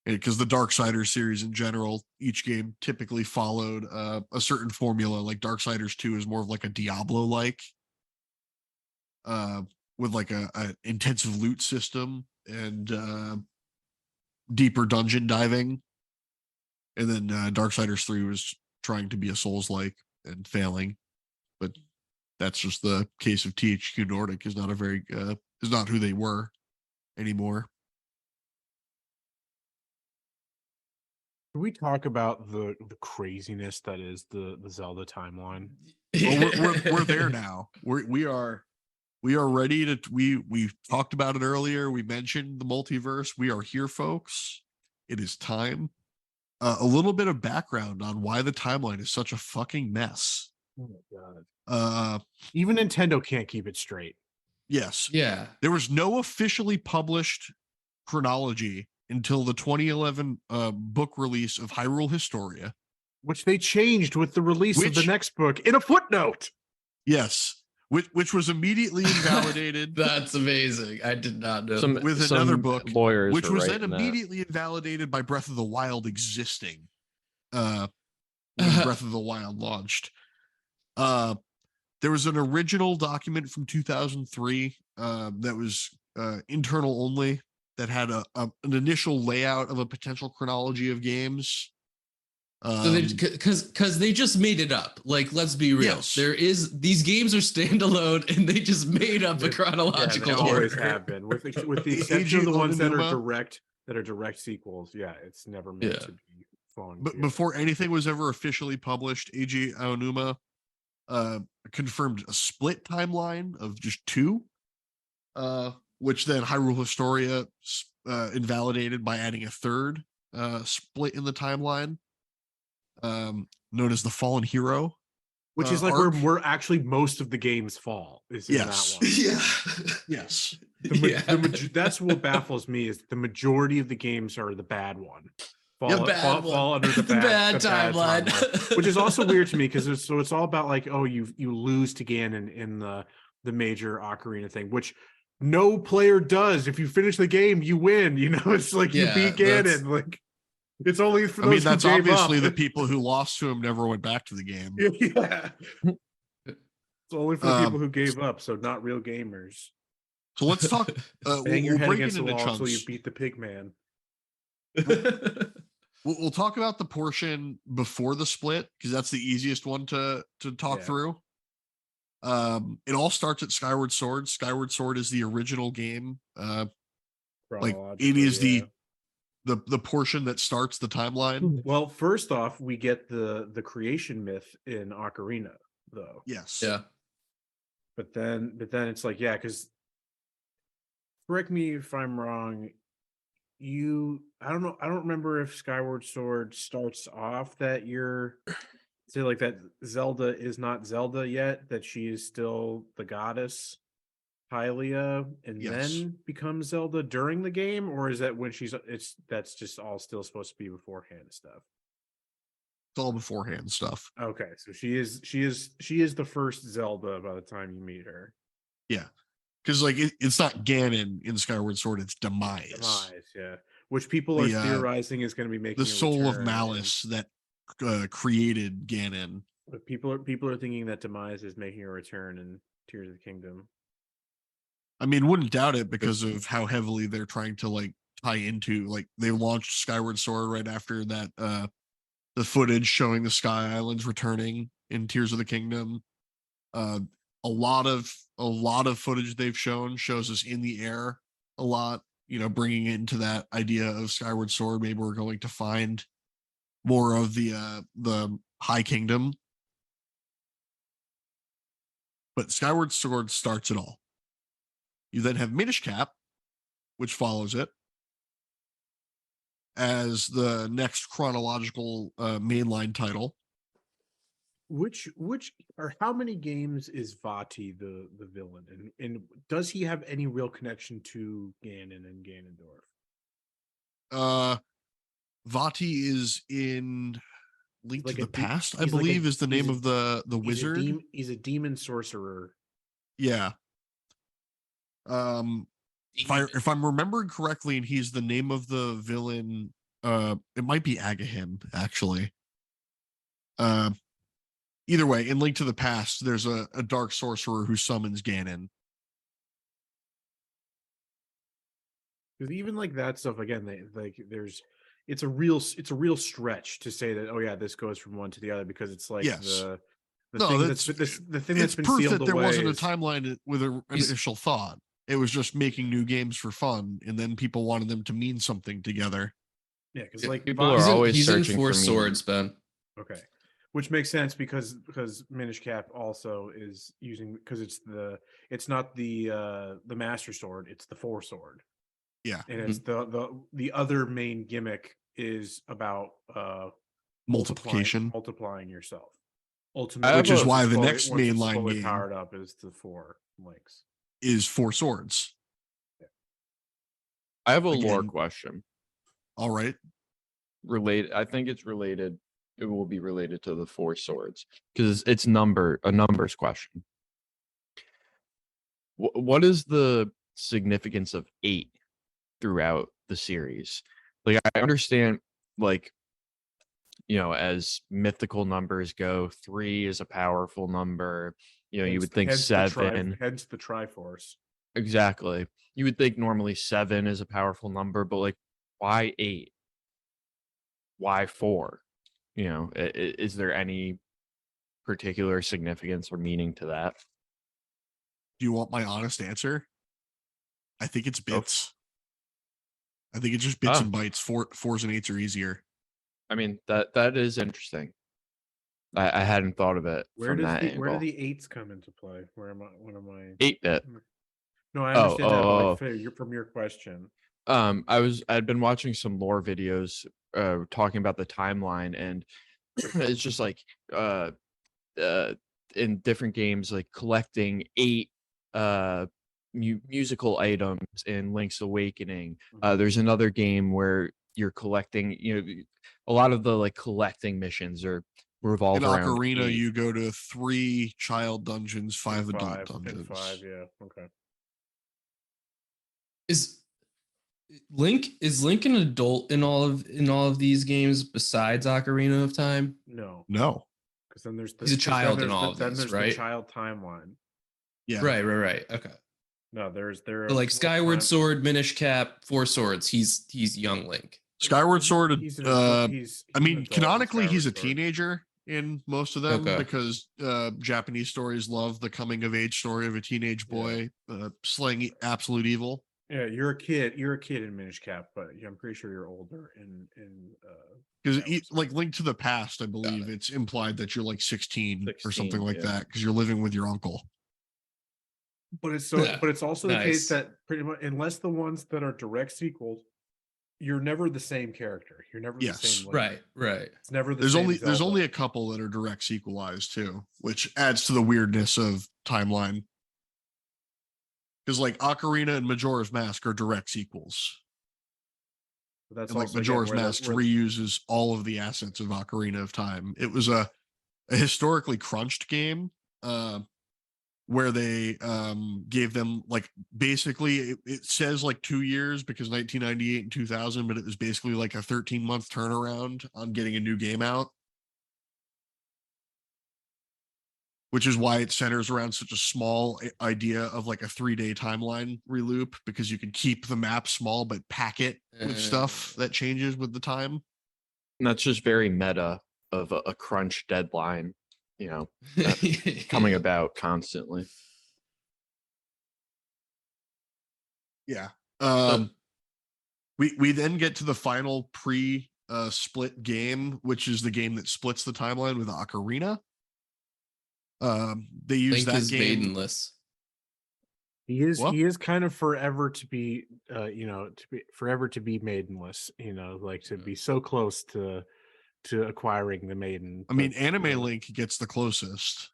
Because the Darksiders series in general, each game typically followed a certain formula. Like Darksiders 2 is more of like a Diablo-like, with like a intensive loot system and deeper dungeon diving. And then Darksiders 3 was trying to be a Souls-like and failing, but that's just the case of THQ Nordic is not is not who they were anymore. Can we talk about the craziness that is the Zelda timeline? Well, we're there now. We are ready to. We talked about it earlier. We mentioned the multiverse. We are here, folks. It is time. A little bit of background on why the timeline is such a fucking mess. Oh my god! Even Nintendo can't keep it straight. Yes. Yeah. There was no officially published chronology until the 2011 book release of Hyrule Historia, which they changed with the release of the next book in a footnote. Yes. Which was immediately invalidated. That's amazing. I did not know. With another book, lawyers which was then that. immediately invalidated by Breath of the Wild existing. When Breath of the Wild launched. There was an original document from 2003 that was internal only, that had an initial layout of a potential chronology of games. So because they just made it up. Like, let's be real. Yes. These games are standalone and they just made up a chronological they always order. have been, with the exception of the ones that are direct sequels. Yeah, it's never meant to be flowing. But before anything was ever officially published, Eiji Aonuma confirmed a split timeline of just 2, which then Hyrule Historia invalidated by adding a third split in the timeline, known as the Fallen Hero, which is like where actually most of the games fall. Is in that one. Yeah. Yes. That's what baffles me, is the majority of the games are the bad one. Fall under the bad timeline. Which is also weird to me, because it's all about like, oh, you lose to Ganon in the major Ocarina thing, which no player does. If you finish the game, you win. It's like you beat Ganon. Like, it's only for those that's who gave obviously up. the people who lost to him never went back to the game. Yeah. It's only for the people who gave up, so not real gamers. So let's talk. Bang your head against the wall chunks. until you beat the pig man. We'll talk about the portion before the split, because that's the easiest one to talk through. It all starts at Skyward Sword. Skyward Sword is the original game. Like, it is the portion that starts the timeline. Well, first off, we get the creation myth in Ocarina, though. Yes. Yeah. But then it's like, yeah, because, correct me if I'm wrong, I don't remember if Skyward Sword starts off that you're say like that Zelda is not Zelda yet, that she is still the goddess. Hylia and Yes. then becomes Zelda during the game, or is that when that's just all still supposed to be beforehand stuff? It's all beforehand stuff. Okay, so she is the first Zelda by the time you meet her. Yeah. Because like it's not Ganon in Skyward Sword, it's Demise. Yeah. Which people are The, theorizing is going to be making the a soul of return, malice that created Ganon. but people are thinking that Demise is making a return in Tears of the Kingdom. I mean, wouldn't doubt it because of how heavily they're trying to like tie into, like they launched Skyward Sword right after that the footage showing the Sky Islands returning in Tears of the Kingdom. Uh a lot of footage they've shows us in the air a lot, you know, bringing it into that idea of Skyward Sword. Maybe we're going to find more of the High Kingdom. But Skyward Sword starts it all. You then have Minish Cap, which follows it as the next chronological mainline title. Which or how many games is Vati the villain, and does he have any real connection to Ganon and Ganondorf? Vati is in Link Like to a the Past, I he's like a- believe, is the name he's a- of the wizard. He's a demon sorcerer. Yeah. If I'm remembering correctly, and he's the name of the villain, it might be Agahim, actually. Either way, in Link to the Past, there's a dark sorcerer who summons Ganon. Because even like that stuff again, it's a real stretch to say that, oh yeah, this goes from one to the other, because it's like Yes. the No, thing that's the thing it's that's been proof sealed that there away wasn't a is- timeline with an initial thought. It was just making new games for fun, and then people wanted them to mean something together. Yeah, because like People are He's always in searching Four for meaning. Swords, Ben. okay, which makes sense because Minish Cap also is using, because it's not the Master Sword, it's the Four Sword. Yeah. And it's the other main gimmick is about Multiplication. multiplying yourself. Ultimately, Which is once why it's the fully- next once it's mainline fully game powered up is the 4 links. is Four Swords. I have a lore Again. question. All right. I think it's related. It will be related to the Four Swords because it's a numbers question. What is the significance of 8 throughout the series? Like, I understand, like, you know, as mythical numbers go, 3 is a powerful number. You know, you would think Hence 7. hence the Triforce. Exactly. You would think normally 7 is a powerful number, but like, why 8? Why 4? You know, is there any particular significance or meaning to that? Do you want my honest answer? I think it's bits. I think it's just bits and bytes. Fours and 8s are easier. I mean, that is interesting. I hadn't thought of it Where from does that the where do angle. the 8s come into play? Where am I? When am I? 8-bit. No, I understand that, but like, oh. you're from your question. I'd been watching some lore videos talking about the timeline, and it's just like in different games, like collecting 8 musical items in Link's Awakening. There's another game where you're collecting, you know, a lot of the like collecting missions revolve In around Ocarina, 8. you go to 3 child dungeons, 5 adult dungeons. And 5, yeah, okay. Is Link an adult in all of these games besides Ocarina of Time? No, No. because then there's He's a child in all of then these, there's right? the child timeline. Yeah. Right. Okay. No, there But like are Skyward time- Sword, Minish Cap, Four Swords, he's young Link. Skyward Sword. He's an I an mean, adult in canonically, he's a Skyward Sword. teenager in most of them Okay. because Japanese stories love the coming of age story of a teenage boy slaying absolute evil. Yeah, you're a kid. You're a kid in Minish Cap, but I'm pretty sure you're older in Because Skyward Sword. like Link to the Past, I believe it's implied that you're like 16 or something like that because you're living with your uncle. But it's also the case that pretty much, unless the ones that are direct sequels, you're never the same character. You're never the same Link. Right. It's never the There's same there's Zelda. only a couple that are direct sequelized too, which adds to the weirdness of timeline. Because like Ocarina and Majora's Mask are direct sequels. But that's And like also, again, Majora's where the- Mask where- reuses all of the assets of Ocarina of Time. It was a historically crunched game where they gave them like basically it says like 2 years because 1998 and 2000, but it was basically like a 13-month turnaround on getting a new game out. Which is why it centers around such a small idea of like a 3-day timeline reloop, because you can keep the map small but pack it with stuff that changes with the time. And that's just very meta of a crunch deadline, coming about constantly. Yeah. So- We then get to the final split game, which is the game that splits the timeline with Ocarina. They use Link that is game. maidenless. He is What? he is kind of forever to be forever to be maidenless, like to be so close to acquiring the maiden. I mean, but, Anime Link gets the closest.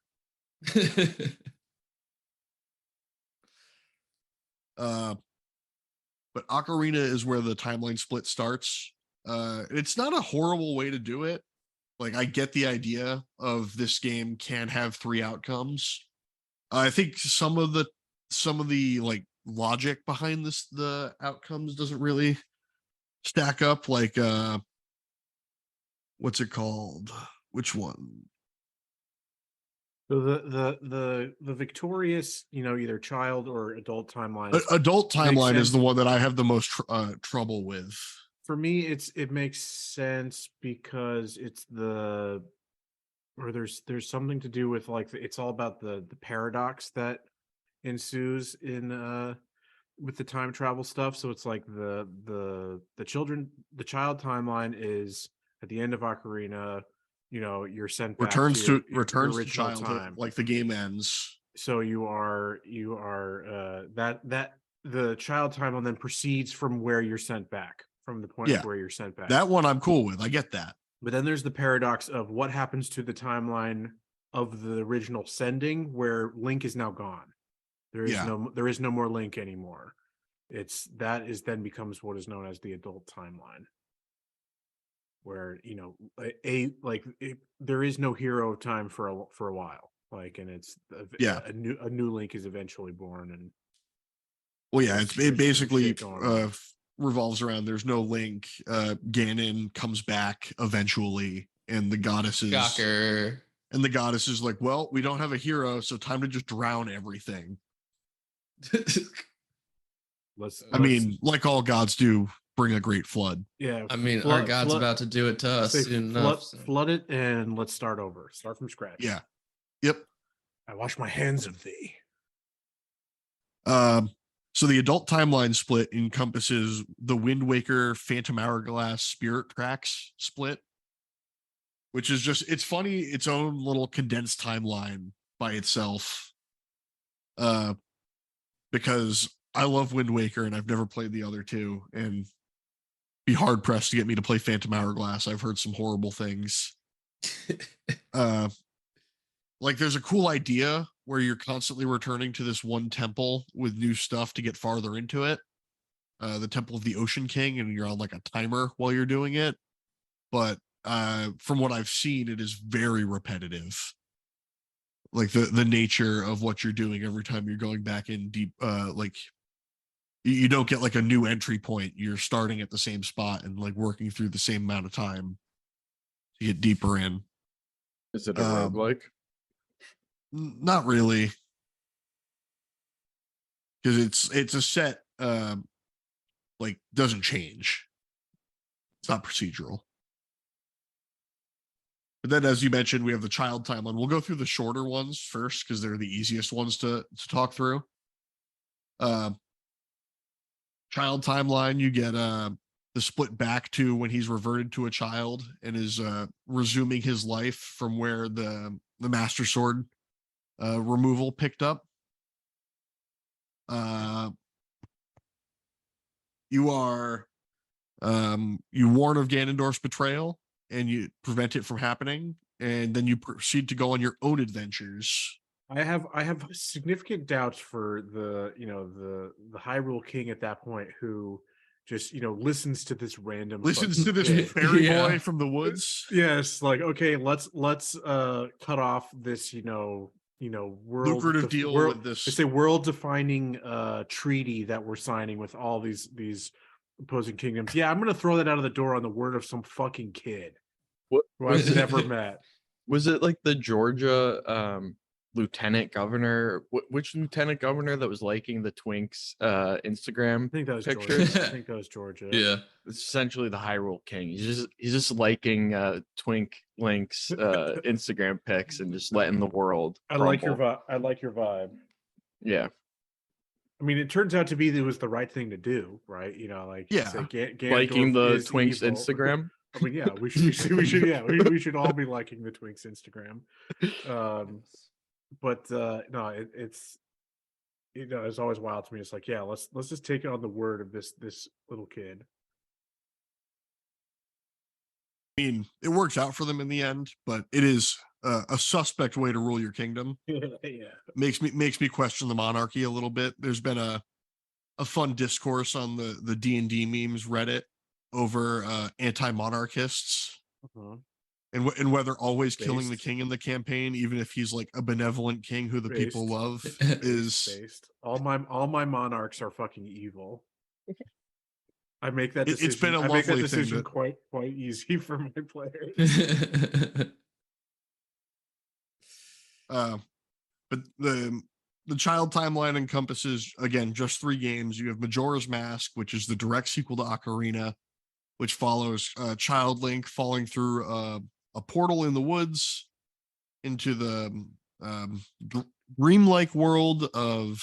But Ocarina is where the timeline split starts. It's not a horrible way to do it. Like, I get the idea of this game can have 3 outcomes. I think some of the like logic behind the outcomes doesn't really stack up. Like, what's it called? Which one? So the victorious, either child or adult timeline. Adult timeline is sense. the one that I have the most trouble with. For me, it makes sense because it's there's something to do with like it's all about the paradox that ensues in with the time travel stuff. So it's like the child timeline is at the end of Ocarina, you're sent back Returns to your original childhood, time. like the game ends. So you are that the child timeline then proceeds from where you're sent back, from the point Yeah. of where you're sent back. That one I'm cool with. I get that. But then there's the paradox of what happens to the timeline of the original sending, where Link is now gone. There is no more Link anymore. Then becomes what is known as the adult timeline, where there is no hero of time for a while. Like, and it's a new Link is eventually born, and Well, yeah, there's it some basically shit going on. revolves around there's no Link. Ganon comes back eventually, and the goddesses Shocker. and the goddess is like, well, we don't have a hero, so time to just drown everything. I mean, like all gods do, bring a great flood. Yeah, I mean, our God's about to do it to us soon enough. So. Flood it, and let's start over. Start from scratch. Yeah. Yep. I wash my hands of thee. So the adult timeline split encompasses the Wind Waker Phantom Hourglass Spirit Tracks split, which is just, it's funny, its own little condensed timeline by itself. Because I love Wind Waker and I've never played the other two, and be hard pressed to get me to play Phantom Hourglass. I've heard some horrible things. Like, there's a cool idea where you're constantly returning to this one temple with new stuff to get farther into it. The Temple of the Ocean King, and you're on like a timer while you're doing it. But from what I've seen, it is very repetitive. Like the nature of what you're doing every time you're going back in deep, like you don't get like a new entry point. You're starting at the same spot and like working through the same amount of time to get deeper in. Is it a roguelike? Not really, because it's a set like doesn't change. It's not procedural. But then, as you mentioned, we have the child timeline. We'll go through the shorter ones first because they're the easiest ones to talk through. Child timeline, you get the split back to when he's reverted to a child and is resuming his life from where the Master Sword removal picked up. You are you warn of Ganondorf's betrayal and you prevent it from happening, and then you proceed to go on your own adventures I have significant doubts for the the Hyrule King at that point who just listens to this random Listens to fucking this kid. fairy Yeah. boy from the woods. Yes, like okay, let's cut off this world Lucrative deal world, with this. they say world defining treaty that we're signing with all these opposing kingdoms. Yeah, I'm gonna throw that out of the door on the word of some fucking kid What who I've never met. was it like the Georgia lieutenant governor? Which lieutenant governor that was liking the Twink's Instagram I think that was pictures? Georgia. I think that was Georgia. Yeah. It's essentially the Hyrule King. He's just liking Twink Link's Instagram pics and just letting the world. I like your crumble. vibe. I like your vibe. Yeah. I mean, it turns out to be that it was the right thing to do, right? Like Yeah. say, Liking Ganondorf the is Twink's evil. Instagram. I mean, yeah, we should yeah, we should all be liking the Twink's Instagram. But no, it's it's always wild to me. It's like, yeah, let's just take it on the word of this little kid. I mean, it works out for them in the end, but it is a suspect way to rule your kingdom. Yeah. Makes me question the monarchy a little bit. There's been a fun discourse on the D&D memes Reddit over anti-monarchists Uh-huh. and whether always killing the Based. king in the campaign, even if he's like a benevolent king who the people Based. love, is Based. All my monarchs are fucking evil. I make that decision. It's been a I make that lovely thing decision that- quite easy for my players. But the child timeline encompasses, again, just 3 games. You have Majora's Mask, which is the direct sequel to Ocarina, which follows Child Link falling through a portal in the woods into the dreamlike world of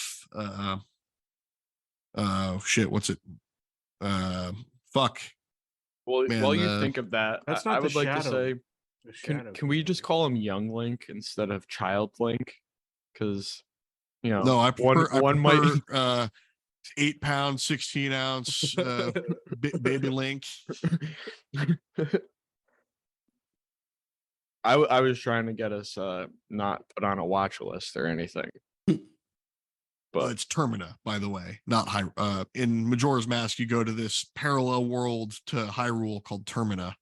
shit. What's it? Fuck. Well, Man, while you think of that, That's I not the would like to shadow. say, The shadow can we just Kingdom. call him Young Link instead of Child Link? Because No, I prefer, one might 8-pound, 16-ounce baby Link. I was trying to get us not put on a watch list or anything. But It's Termina, by the way, not High. In Majora's Mask, you go to this parallel world to Hyrule called Termina,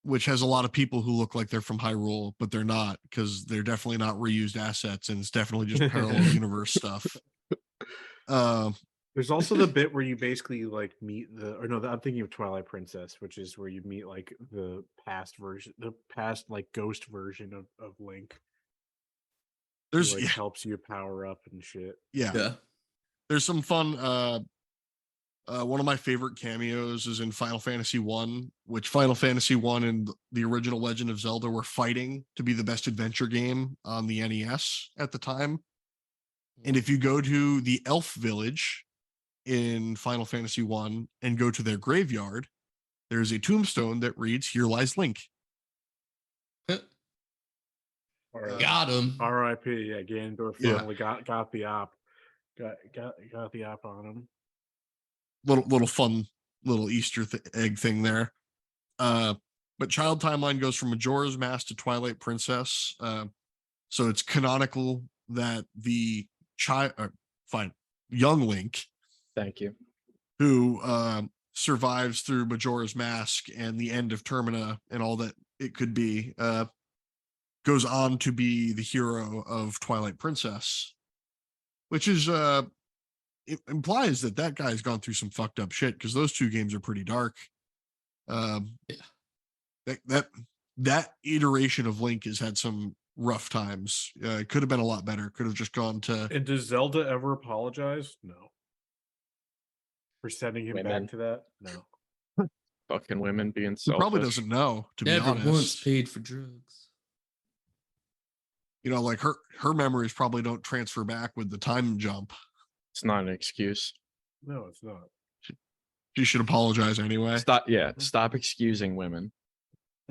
which has a lot of people who look like they're from Hyrule, but they're not, because they're definitely not reused assets, and it's definitely just parallel universe stuff. There's also the bit where you basically like meet I'm thinking of Twilight Princess, which is where you meet like the past like ghost version of Link. There's Who, like, helps you power up and shit. Yeah. There's some fun. One of my favorite cameos is in Final Fantasy 1, which Final Fantasy 1 and the original Legend of Zelda were fighting to be the best adventure game on the NES at the time. And if you go to the elf village in Final Fantasy 1 and go to their graveyard, there's a tombstone that reads, "Here lies Link." Got him. R.I.P. Yeah, Ganandorf Yeah. finally got the op. Got the op on him. Little fun little Easter egg thing there. But Child Timeline goes from Majora's Mask to Twilight Princess. So it's canonical that the young Link, thank you. who survives through Majora's Mask and the end of Termina and all that it could be, goes on to be the hero of Twilight Princess, which is it implies that guy's gone through some fucked up shit, because those 2 games are pretty dark. That iteration of Link has had some rough times. It could have been a lot better. Could have just gone to. And does Zelda ever apologize? No. For sending him Women. back to that? No. Fucking women being He selfish. probably doesn't know, to be Never honest. once paid for drugs. Like her memories probably don't transfer back with the time jump. It's not an excuse. No, it's not. She should apologize anyway. Stop excusing women.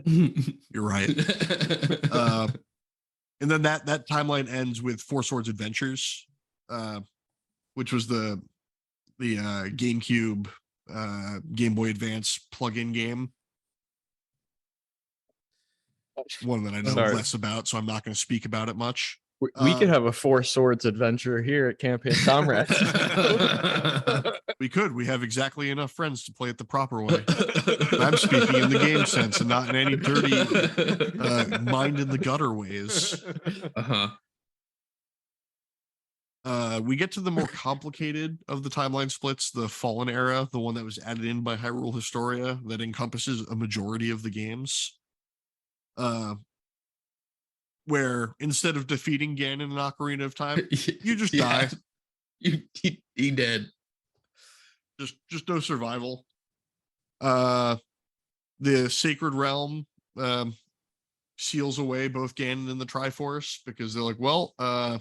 You're right. And then that timeline ends with Four Swords Adventures, which was the GameCube, Game Boy Advance plug-in game. One that I know Sorry. less about, so I'm not going to speak about it much. We could have a Four Swords adventure here at Campaign Comrades. We could. We have exactly enough friends to play it the proper way. I'm speaking in the game sense and not in any dirty mind in the gutter ways. We get to the more complicated of the timeline splits, the Fallen Era, the one that was added in by Hyrule Historia that encompasses a majority of the games. Where instead of defeating Ganon in Ocarina of Time, you just die. He dead. Just no survival. The Sacred Realm seals away both Ganon and the Triforce because they're like, well,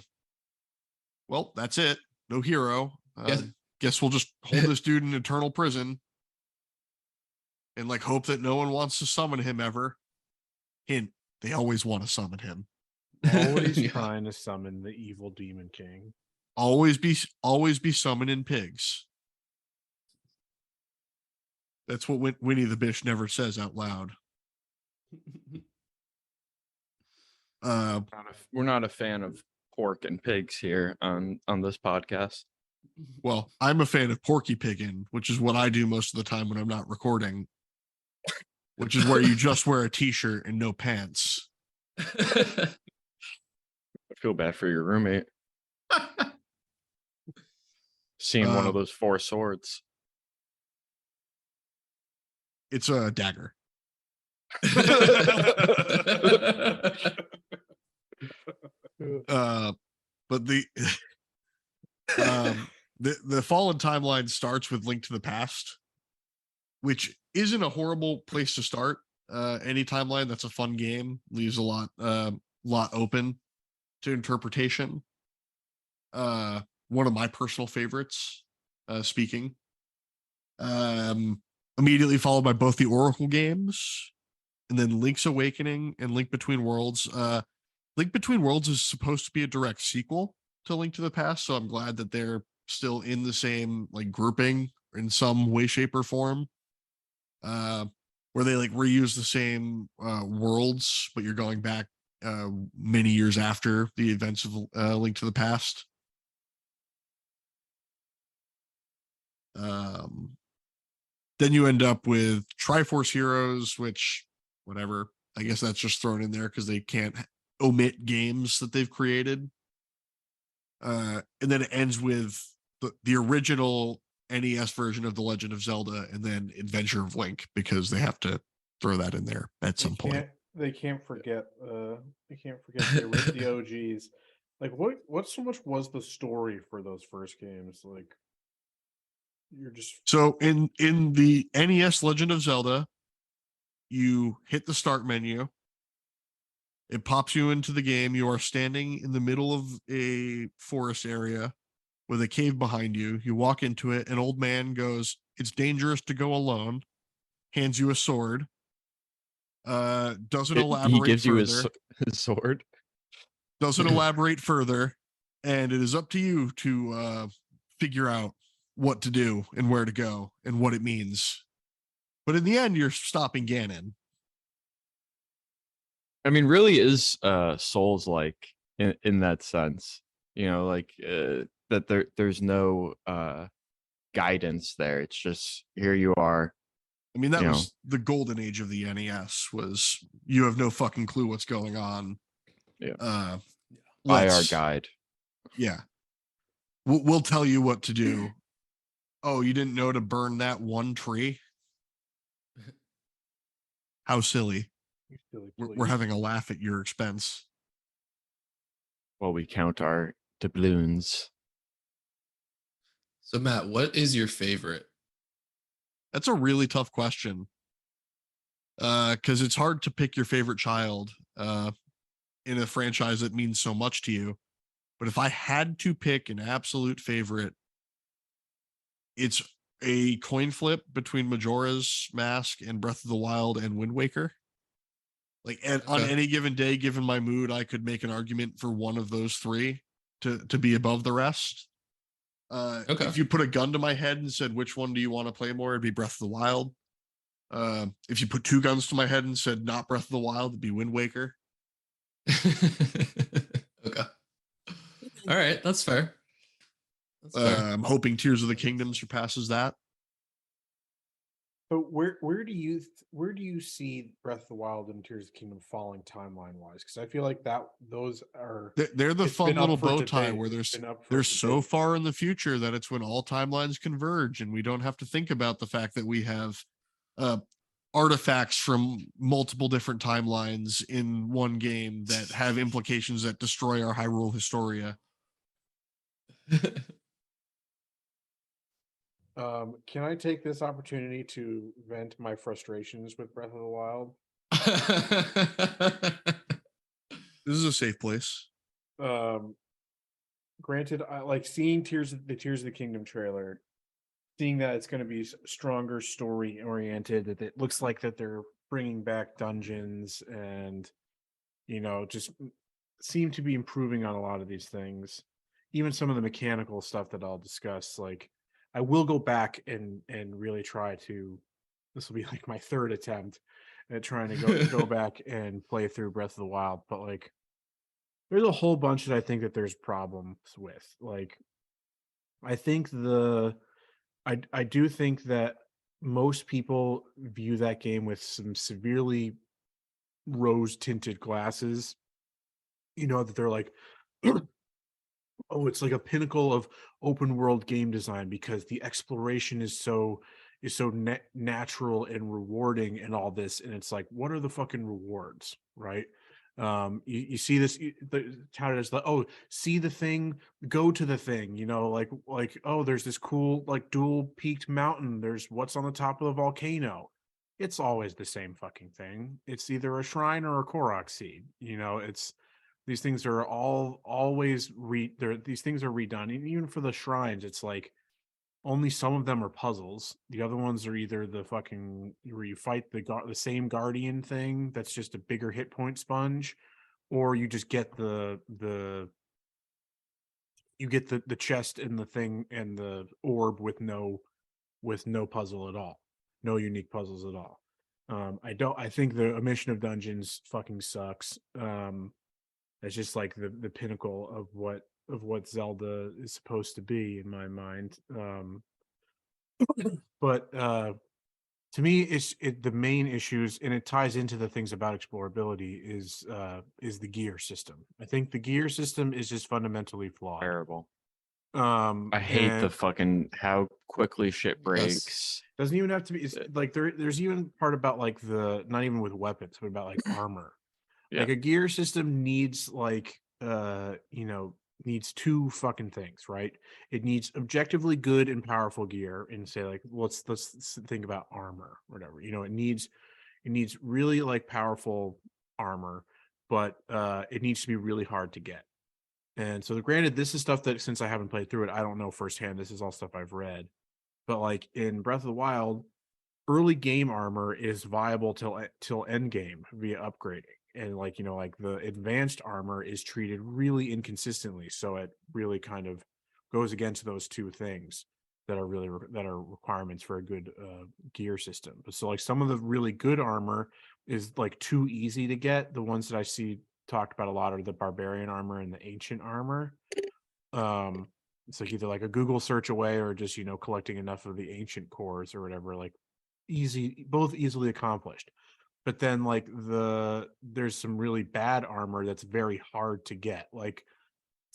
that's it. No hero. Guess we'll just hold this dude in eternal prison and like hope that no one wants to summon him ever. Hint, they always want to summon him. Always trying to summon the evil Demon King. Always be summoning pigs. That's what Winnie the Bish never says out loud. We're not a fan of pork and pigs here on this podcast. Well, I'm a fan of Porky Piggin, which is what I do most of the time when I'm not recording, which is where you just wear a t-shirt and no pants. I feel bad for your roommate. Seeing one of those four swords. It's a dagger. But the Fallen timeline starts with Link to the Past, which isn't a horrible place to start. Any timeline that's a fun game leaves a lot open to interpretation. One of my personal favorites, speaking. Immediately followed by both the Oracle games, and then Link's Awakening and Link Between Worlds. Link Between Worlds is supposed to be a direct sequel to Link to the Past, so I'm glad that they're still in the same like grouping in some way, shape, or form. Where they like reuse the same worlds, but you're going back many years after the events of Link to the Past. Then you end up with Triforce Heroes, which, whatever. I guess that's just thrown in there because they can't omit games that they've created. And then it ends with the original NES version of The Legend of Zelda and then Adventure of Link because they have to throw that in there at some point. They can't forget the OGs. Like what so much was the story for those first games? Like you're just so in the NES Legend of Zelda, you hit the start menu. It pops you into the game. You are standing in the middle of a forest area with a cave behind you. You walk into it. An old man goes, "It's dangerous to go alone." Hands you a sword. Doesn't elaborate. He gives further. you his sword. Doesn't elaborate further, and it is up to you to figure out what to do and where to go and what it means. But in the end, you're stopping Ganon. I mean, really is Souls like in that sense, you know, like that there's no guidance there. It's just here you are. I mean, that was the golden age of the NES. Was you have no fucking clue what's going on. Yeah. By our guide. Yeah. We'll tell you what to do. Oh, you didn't know to burn that one tree? How silly. We're having a laugh at your expense. While we count our doubloons. So, Matt, what is your favorite? That's a really tough question. Because it's hard to pick your favorite child in a franchise that means so much to you. But if I had to pick an absolute favorite, it's a coin flip between Majora's Mask and Breath of the Wild and Wind Waker. Like on any given day, given my mood, I could make an argument for one of those three to be above the rest. If you put a gun to my head and said, which one do you want to play more? It'd be Breath of the Wild. If you put two guns to my head and said not Breath of the Wild, it'd be Wind Waker. Okay. All right, that's fair. That's fair. I'm hoping Tears of the Kingdom surpasses that. But where do you see Breath of the Wild and Tears of the Kingdom falling timeline wise? Because I feel like those are They're the it's fun been up little for bow tie debate. where It's been up for they're so debate. far in the future that it's when all timelines converge, and we don't have to think about the fact that we have artifacts from multiple different timelines in one game that have implications that destroy our Hyrule Historia. Can I take this opportunity to vent my frustrations with Breath of the Wild? This is a safe place. Granted, I like seeing Tears of the Kingdom trailer, seeing that it's going to be stronger story oriented, that it looks like that they're bringing back dungeons and just seem to be improving on a lot of these things, even some of the mechanical stuff that I'll discuss. Like, I will go back and really try to. This will be like my third attempt at trying to go back and play through Breath of the Wild, but like, there's a whole bunch that I think that there's problems with. Like, I think I do think that most people view that game with some severely rose tinted glasses. That they're like, oh, it's like a pinnacle of open world game design because the exploration is so natural and rewarding and all this. And it's like, what are the fucking rewards, right? You see this the touted as like, oh, see the thing, go to the thing, like oh, there's this cool like dual peaked mountain, there's what's on the top of the volcano. It's always the same fucking thing. It's either a shrine or a Korok seed. It's these things are always these things are redone. And even for the shrines, it's like only some of them are puzzles. The other ones are either the fucking where you fight the same guardian thing that's just a bigger hit point sponge, or you just get the chest and the thing and the orb with no puzzle at all, no unique puzzles at all. I think the omission of dungeons fucking sucks. It's just like the pinnacle of what Zelda is supposed to be in my mind. But to me, the main issues, and it ties into the things about explorability is the gear system. I think the gear system is just fundamentally flawed. Terrible. I hate the fucking how quickly shit breaks. Doesn't even have to be. It's like there's even part about like not even with weapons, but about like armor. Yeah. Like a gear system needs like needs two fucking things, right? It needs objectively good and powerful gear, and say like let's think about armor or whatever. It needs really like powerful armor, but it needs to be really hard to get. And so granted, this is stuff that since I haven't played through it, I don't know firsthand. This is all stuff I've read. But like in Breath of the Wild, early game armor is viable till end game via upgrading. And like like the advanced armor is treated really inconsistently, so it really kind of goes against those two things that are really that are requirements for a good gear system. But so like some of the really good armor is like too easy to get. The ones that I see talked about a lot are the barbarian armor and the ancient armor. It's like either like a Google search away or just collecting enough of the ancient cores or whatever, like both easily accomplished. But then like there's some really bad armor that's very hard to get. Like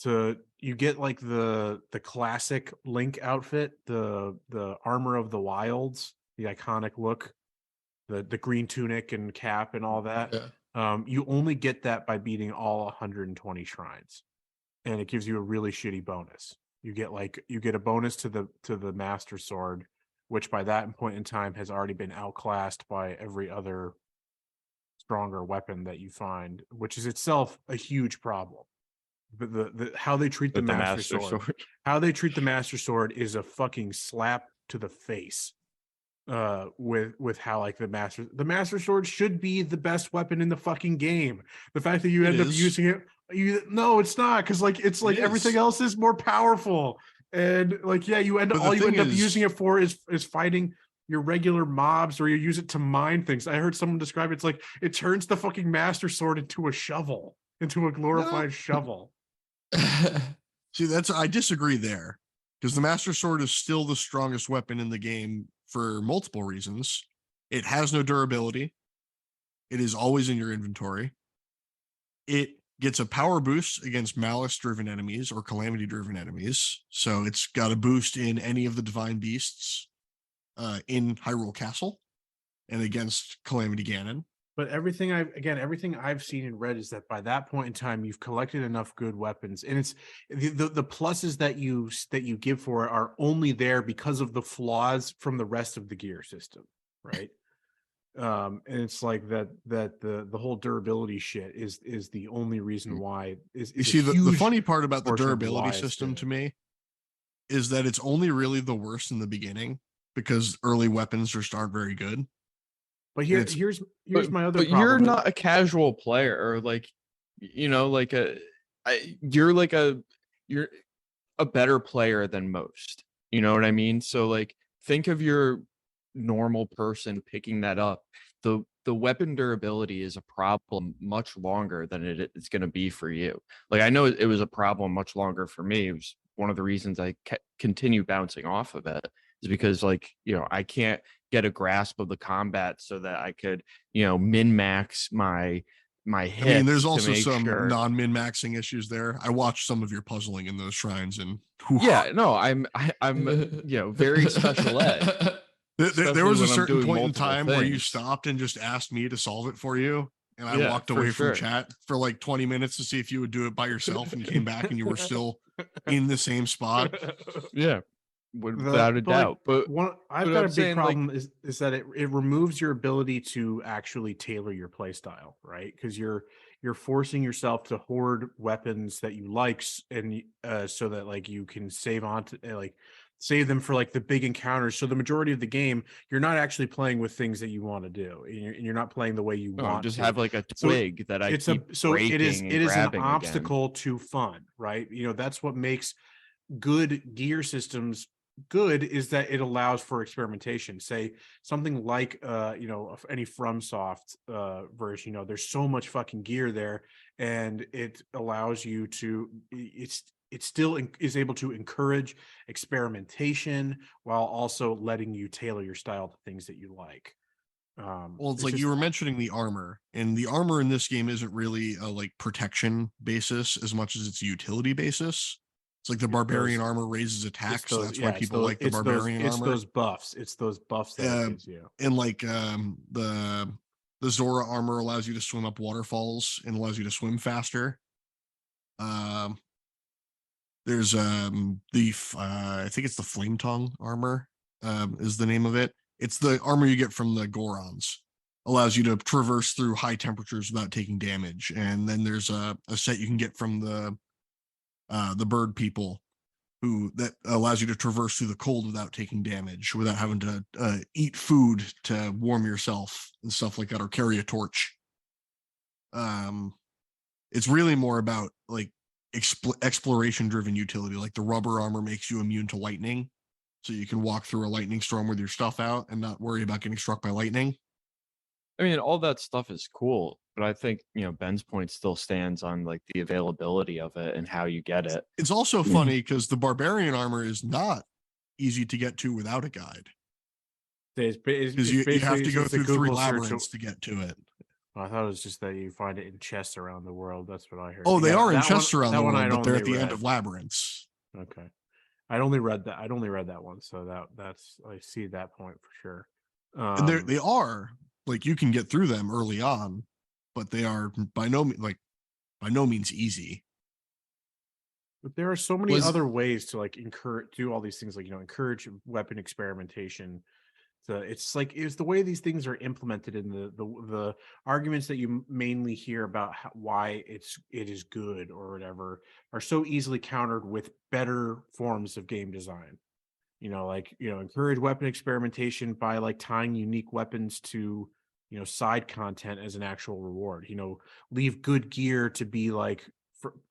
you get like the classic Link outfit, the armor of the wilds, the iconic look, the green tunic and cap and all that. Yeah. You only get that by beating all 120 shrines, and it gives you a really shitty bonus. You get a bonus to the Master Sword, which by that point in time has already been outclassed by every other stronger weapon that you find, which is itself a huge problem. But the how they treat the Master Sword, how they treat the Master Sword is a fucking slap to the face. With how like the Master Sword should be the best weapon in the fucking game. The fact that you end up using it, no, it's not, because like it's like everything else is more powerful, and like you end up using it for is fighting your regular mobs, or you use it to mine things. I heard someone describe it's like it turns the fucking Master Sword into a shovel, into a glorified shovel. See, I disagree there, because the Master Sword is still the strongest weapon in the game for multiple reasons. It has no durability. It is always in your inventory. It gets a power boost against malice-driven enemies or calamity-driven enemies. So it's got a boost in any of the divine beasts in Hyrule Castle and against Calamity Ganon. But everything I've seen and read is that by that point in time, you've collected enough good weapons, and it's the pluses that you give for it are only there because of the flaws from the rest of the gear system, right? And it's like that the whole durability shit is the only reason why is you see the funny part about the portion of durability why it's system good. to me is that it's only really the worst in the beginning because early weapons just aren't very good. But It's- here's my other But problem. you're not a casual player, or like, you know, like you're a better player than most. You know what I mean? So like, think of your normal person picking that up. The weapon durability is a problem much longer than it's going to be for you. Like, I know it was a problem much longer for me. It was one of the reasons I continue bouncing off of it, is because, like, you know, I can't get a grasp of the combat so that I could, you know, min max my hits. I mean, there's to also make some sure. non-min maxing issues there. I watched some of your puzzling in those shrines, and Yeah, no, I'm you know, very special ed. There Especially was a when I'm certain doing point in multiple time where you things. stopped and just asked me to solve it for you, and I Yeah, walked for away sure. from chat for like 20 minutes to see if you would do it by yourself, and you came back and you were still in the same spot. Yeah, without a doubt. But I've but got I'm a big saying, like- problem is that it removes your ability to actually tailor your play style, right? Because you're forcing yourself to hoard weapons that you like, and so that like you can save them for like the big encounters. So the majority of the game, you're not actually playing with things that you want to do, and you're not playing the way you no, want just to. have like a So twig that I keep breaking it is and an grabbing again. obstacle to fun, right? You know, that's what makes good gear systems good, is that it allows for experimentation. Say something like you know, any FromSoft version, you know, there's so much fucking gear there, and it allows you to it still is able to encourage experimentation while also letting you tailor your style to things that you like. Well, it's like you were mentioning the armor, and the armor in this game isn't really a like protection basis as much as it's a utility basis. It's like the barbarian armor raises attack, so that's why people like the barbarian armor. It's those buffs that it gives you. And like the Zora armor allows you to swim up waterfalls and allows you to swim faster. There's I think it's the Flame Tongue armor is the name of it. It's the armor you get from the Gorons. Allows you to traverse through high temperatures without taking damage. And then there's a set you can get from the bird people that allows you to traverse through the cold without taking damage, without having to eat food to warm yourself and stuff like that, or carry a torch. It's really more about like exploration driven utility. Like the rubber armor makes you immune to lightning, so you can walk through a lightning storm with your stuff out and not worry about getting struck by lightning. I mean, all that stuff is cool, but I think, you know, Ben's point still stands on like the availability of it and how you get it. It's also funny because the barbarian armor is not easy to get to without a guide, because you have to go through 3 labyrinths to get to it. I thought it was just that you find it in chests around the world. That's what I heard. Oh, they are in that chests around the one world, I'd but they're at only the end read. of labyrinths. Okay, I'd only read that one, so that's I see that point for sure. And they are like, you can get through them early on, but they are by no means easy. But there are so many other ways to like do all these things, like, you know, encourage weapon experimentation. So it's like, it's the way these things are implemented in the arguments that you mainly hear about why it is good or whatever are so easily countered with better forms of game design. You know, like, you know, encourage weapon experimentation by like tying unique weapons to, you know, side content as an actual reward. You know, leave good gear to be like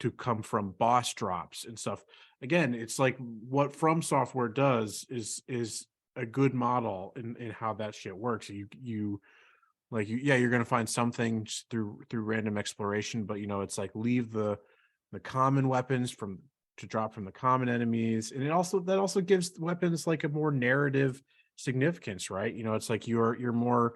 to come from boss drops and stuff. Again, it's like what From Software does is a good model in how that shit works. You're gonna find some things through random exploration, but, you know, it's like leave the common weapons to drop from the common enemies, and that also gives weapons like a more narrative significance, right? You know, it's like you're more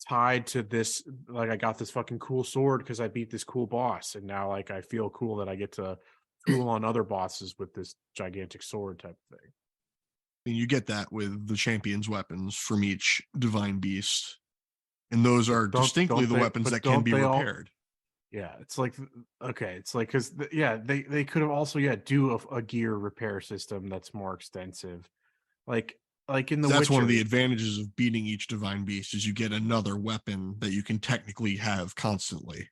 tied to this, like I got this fucking cool sword because I beat this cool boss, and now like I feel cool that I get to fool on other bosses with this gigantic sword type of thing. And you get that with the champion's weapons from each divine beast. And those are distinctly the weapons that can be repaired. Yeah, it's like, okay, it's like, because they could have also do a gear repair system that's more extensive, like in the That's Witcher. one of the advantages of beating each divine beast is you get another weapon that you can technically have constantly.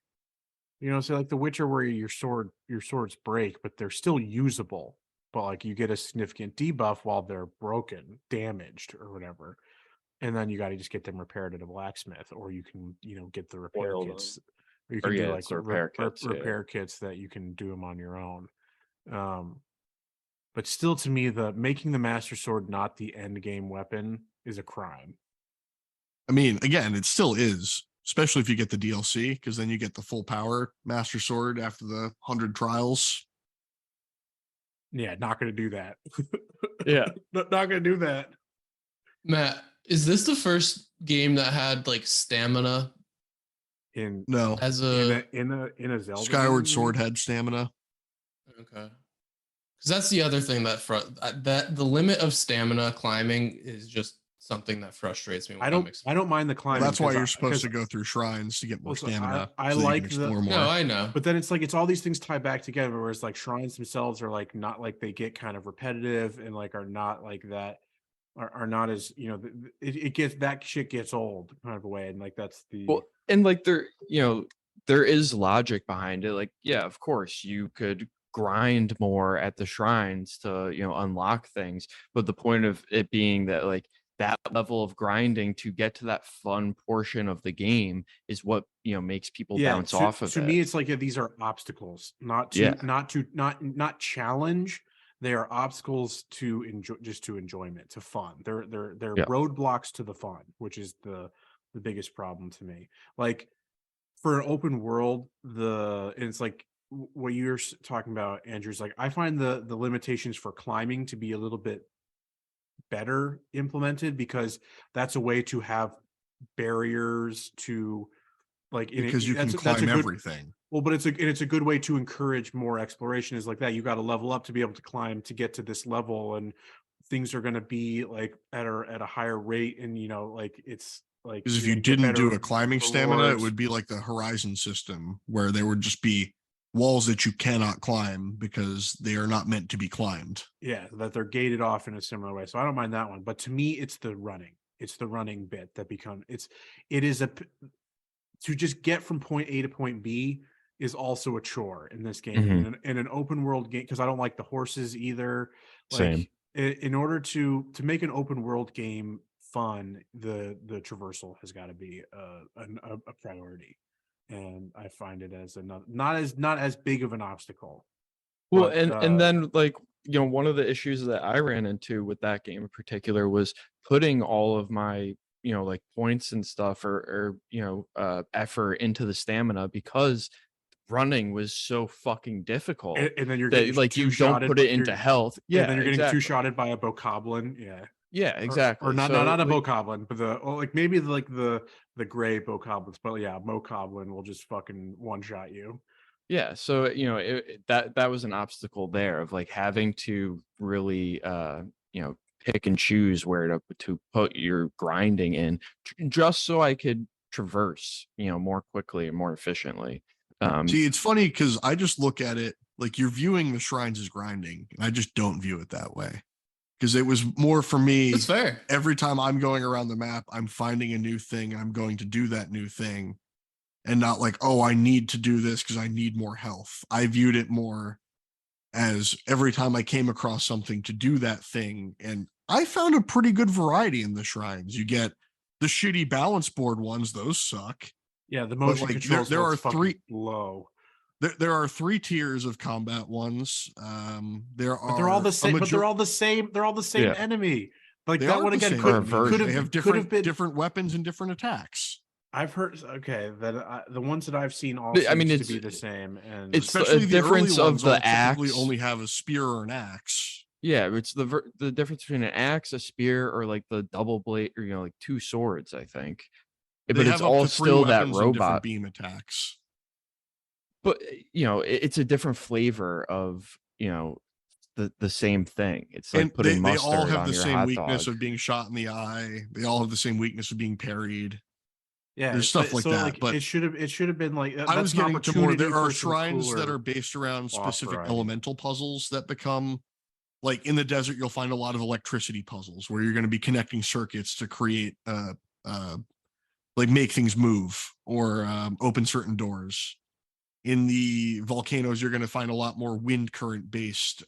You know, so like the Witcher, where your swords break, but they're still usable, but like you get a significant debuff while they're broken, damaged, or whatever, and then you got to just get them repaired at a blacksmith, or you can get the repair Oil kits, them. or you can do like it's the repair kits, repair kits that you can do them on your own. But still, to me, the making the Master Sword not the end game weapon is a crime. I mean, again, it still is, especially if you get the DLC, because then you get the full power Master Sword after the 100 trials. Yeah, not going to do that. Yeah. not going to do that. Matt, is this the first game that had like stamina No, as a in a Zelda Skyward game, Sword had stamina. Okay. Because that's the other thing that the limit of stamina climbing is just something that frustrates me. When I don't mind the climbing. Well, that's why you're supposed to go through shrines to get more stamina. I so that you like can explore more. No, I know. But then it's like it's all these things tied back together, whereas like shrines themselves are like not like they get kind of repetitive and like are not like that, are not as it gets, that shit gets old kind of a way, and like that's the Well, and like there is logic behind it. Like, yeah, of course you could grind more at the shrines to unlock things, but the point of it being that like that level of grinding to get to that fun portion of the game is what makes people bounce off of it. To me, it's like these are obstacles, not challenge. They are obstacles to enjoy, just to enjoyment, to fun. They're roadblocks to the fun, which is the biggest problem to me. Like for an open world, it's like what you're talking about, Andrew's like, I find the limitations for climbing to be a little bit better implemented, because that's a way to have barriers to like, because you can climb everything. Well, but it's a good way to encourage more exploration, is like that you got to level up to be able to climb to get to this level, and things are going to be like at a higher rate, and like it's like, because if you didn't do a climbing stamina, it would be like the Horizon system, where there would just be walls that you cannot climb because they are not meant to be climbed. Yeah, that they're gated off in a similar way. So I don't mind that one, but to me, it's the running bit that to just get from point A to point B is also a chore in this game. Mm-hmm. In an open world game, because I don't like the horses either. Like, same. In order to make an open world game fun, the traversal has got to be a priority, and I find it as not as big of an obstacle. Well, but, and then like one of the issues that I ran into with that game in particular was putting all of my like points and stuff or effort into the stamina, because running was so fucking difficult, and then you're that getting like you don't put it into health. Yeah, and then you're getting exactly. two-shotted by a bokoblin. Yeah, exactly. Or not So, not a like, bokoblin, but like maybe like the gray bokoblins, but yeah, mokoblin will just fucking one-shot you. yeah, so that was an obstacle there of like having to really pick and choose where to put your grinding in, just so I could traverse more quickly and more efficiently. See, it's funny because I just look at it like you're viewing the shrines as grinding, and I just don't view it that way, because it was more for me. That's fair. Every time I'm going around the map, I'm finding a new thing, and I'm going to do that new thing, and not like, oh, I need to do this because I need more health. I viewed it more as every time I came across something to do that thing, and I found a pretty good variety in the shrines. You get the shitty balance board ones; those suck. Yeah, the motion controls there are three low. There are 3 tiers of combat ones. There are, but they're all the same. But they're all the same. They're all the same enemy. Like they that one again could have different weapons and different attacks. I've heard that the ones that I've seen all I mean, seems to it's be the same, and it's a Especially the early difference of ones the typically axe. only have a spear or an axe. Yeah, it's the difference between an axe, a spear, or like the double blade, or like two swords, I think. They But it's have up all to 3 still that weapons and different robot. beam attacks. But it's a different flavor of the same thing. It's like And putting they all mustard have on the your same hot weakness dog. of being shot in the eye. They all have the same weakness of being parried. yeah, There's stuff like so that. like But it should have been like I that's was an getting to more. opportunity There are for some shrines that cooler are based around boss specific variety. elemental puzzles that become like in the desert. You'll find a lot of electricity puzzles where you're going to be connecting circuits to create, like make things move or open certain doors. In the volcanoes, you're going to find a lot more wind current based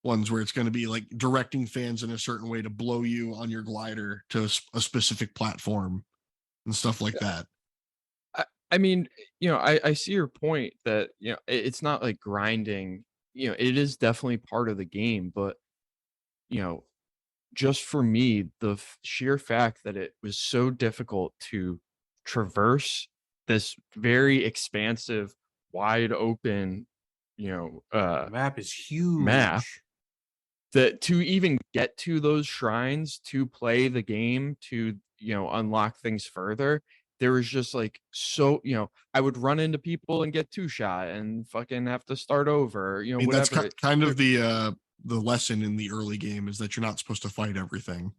ones where it's going to be like directing fans in a certain way to blow you on your glider to a specific platform and stuff like that. I mean, I see your point that it's not like grinding. It is definitely part of the game, but you know, just for me, the sheer fact that it was so difficult to traverse this very expansive, wide open, The map is huge. map, that to even get to those shrines, to play the game, to unlock things further, there was just like I would run into people and get two shot and fucking have to start over, I mean, that's whatever. kind of the lesson in the early game is that you're not supposed to fight everything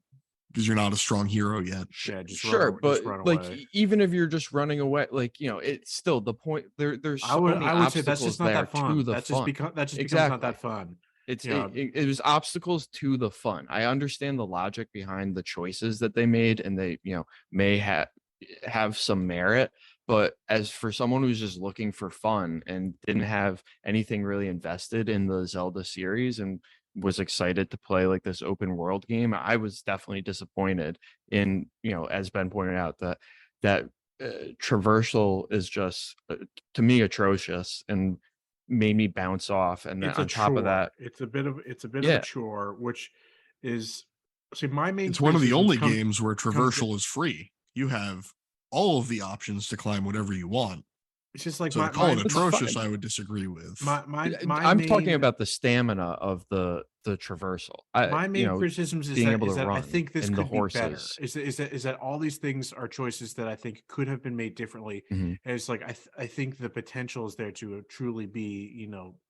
because you're not a strong hero yet. Yeah, just Sure, run, but just run like away. even if you're just running away, like it's still the point. There's so many I would say that's obstacles just not there that fun. to the That fun. just becomes not Exactly. that fun. It's Yeah. it was obstacles to the fun. I understand the logic behind the choices that they made, and they may have some merit. But as for someone who's just looking for fun and didn't have anything really invested in the Zelda series and was excited to play like this open world game, I was definitely disappointed in as Ben pointed out, that traversal is just to me atrocious and made me bounce off. And then It's a on top of chore. that, It's a bit of a yeah, chore, which is see my main It's one of the criticisms only come games where comes traversal is free. You have all of the options to climb whatever you want. it's just like So to call it It's atrocious, fine. I would disagree with. my I'm talking main about the stamina of the traversal. my main criticisms Being able to is that I run think this and the could be better. horses. Is that all these things are choices that I think could have been made differently. Mhm. And it's like I think the potential is there to truly be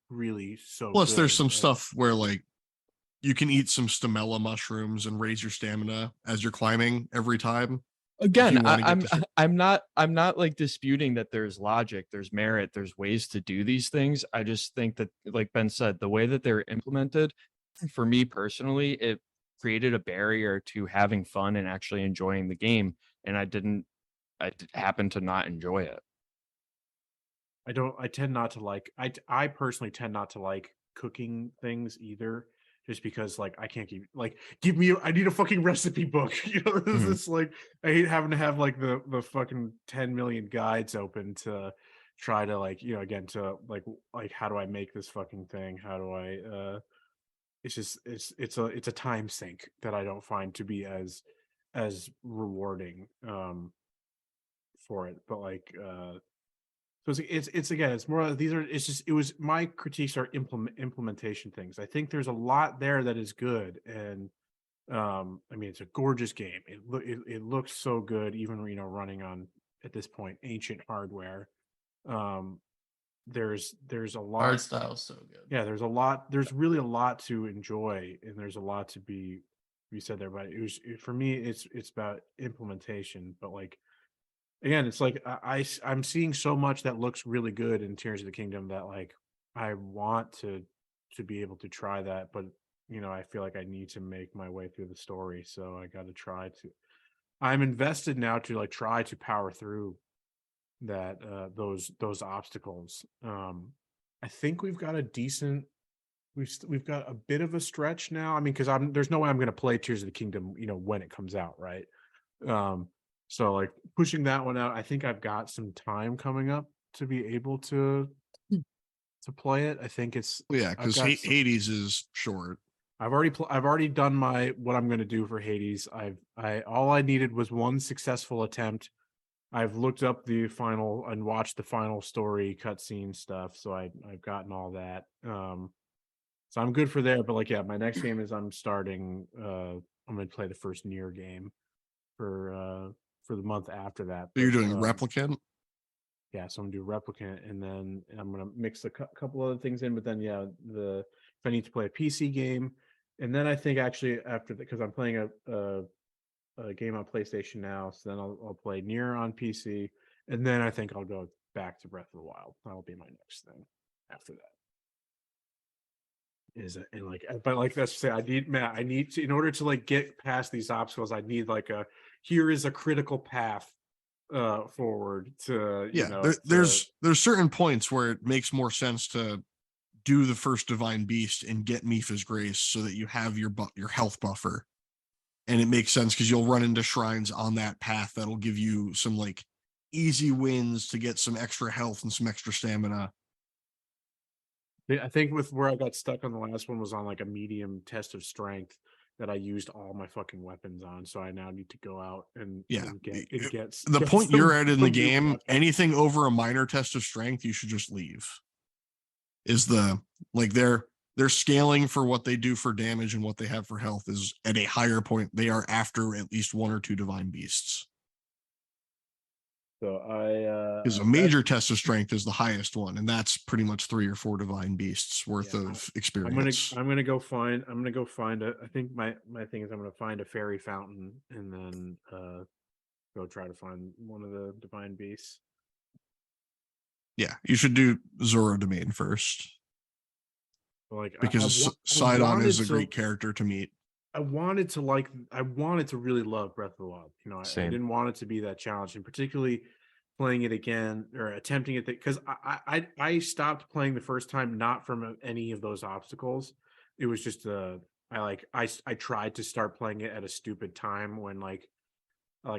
really so. Plus, there's good. some And stuff where like you can eat some stamella mushrooms and raise your stamina as you're climbing every time. Again, you wanna get to I'm not like disputing that there's logic, there's merit, there's ways to do these things. I just think that, like Ben said, the way that they're implemented, for me personally, it created a barrier to having fun and actually enjoying the game, and I happen to not enjoy it. I tend not to like I personally tend not to like cooking things either, just because like I can't keep like I need a fucking recipe book. This Mhm. is like I hate having to have like the fucking 10 million guides open to try to like again to like how do I make this fucking thing? How do I it's just it's a time sink that I don't find to be as rewarding for it. But like so it's again, it's more these are it's just it was my critiques are implementation things. I think there's a lot there that is good, and I mean it's a gorgeous game. It looks so good, even running on at this point ancient hardware. Um, there's a lot. Art style so good. Yeah, there's a lot. There's really a lot to enjoy, and there's a lot to be said there. But for me, it's about implementation. But like again, it's like I'm seeing so much that looks really good in Tears of the Kingdom that like I want to be able to try that, but I feel like I need to make my way through the story, so I got to try to. I'm invested now to like try to power through that those obstacles. I think we've got a decent. We've got a bit of a stretch now. I mean, because there's no way I'm going to play Tears of the Kingdom, when it comes out, right? So like pushing that one out, I think I've got some time coming up to be able to play it. I think it's yeah, I've because got Hades is short. I've already done what I'm going to do for Hades. I all I needed was one successful attempt I've looked up the final and watched the final story cutscene stuff, so I've gotten all that. So I'm good for there. But like, yeah, my next game is I'm starting. I'm gonna play the first Nier game for the month after that. So you're But, doing Replicant? yeah, so I'm gonna do Replicant, and then I'm gonna mix a couple other things in. But then, yeah, if I need to play a PC game, and then I think actually after because I'm playing a game on PlayStation now, so then I'll play Nier on PC, and then I think I'll go back to Breath of the Wild. That'll be my next thing after that. Is it and like, but like that's to say, I need to in order to like get past these obstacles, I need like here is a critical path forward to there's certain points where it makes more sense to do the first divine beast and get Mipha's grace so that you have your health buffer, and it makes sense because you'll run into shrines on that path that'll give you some like easy wins to get some extra health and some extra stamina. I think with where I got stuck on the last one was on like a medium test of strength that I used all my fucking weapons on. So I now need to go out and get the point you're at in the some game. weapons. Anything over a minor test of strength, you should just leave. Is the like they're scaling for what they do for damage and what they have for health is at a higher point. They are after at least 1 or 2 divine beasts. So because a major test of strength is the highest one, and that's pretty much 3 or 4 divine beasts worth of experience. I'm gonna go find I think my thing is I'm gonna find a fairy fountain and then go try to find one of the divine beasts. Yeah, you should do Zora Domain first. Like because Sidon is a great character to meet. I wanted to really love Breath of the Wild. I didn't want it to be that challenge, and particularly playing it again or attempting it because I stopped playing the first time not from any of those obstacles. It was just I tried to start playing it at a stupid time when I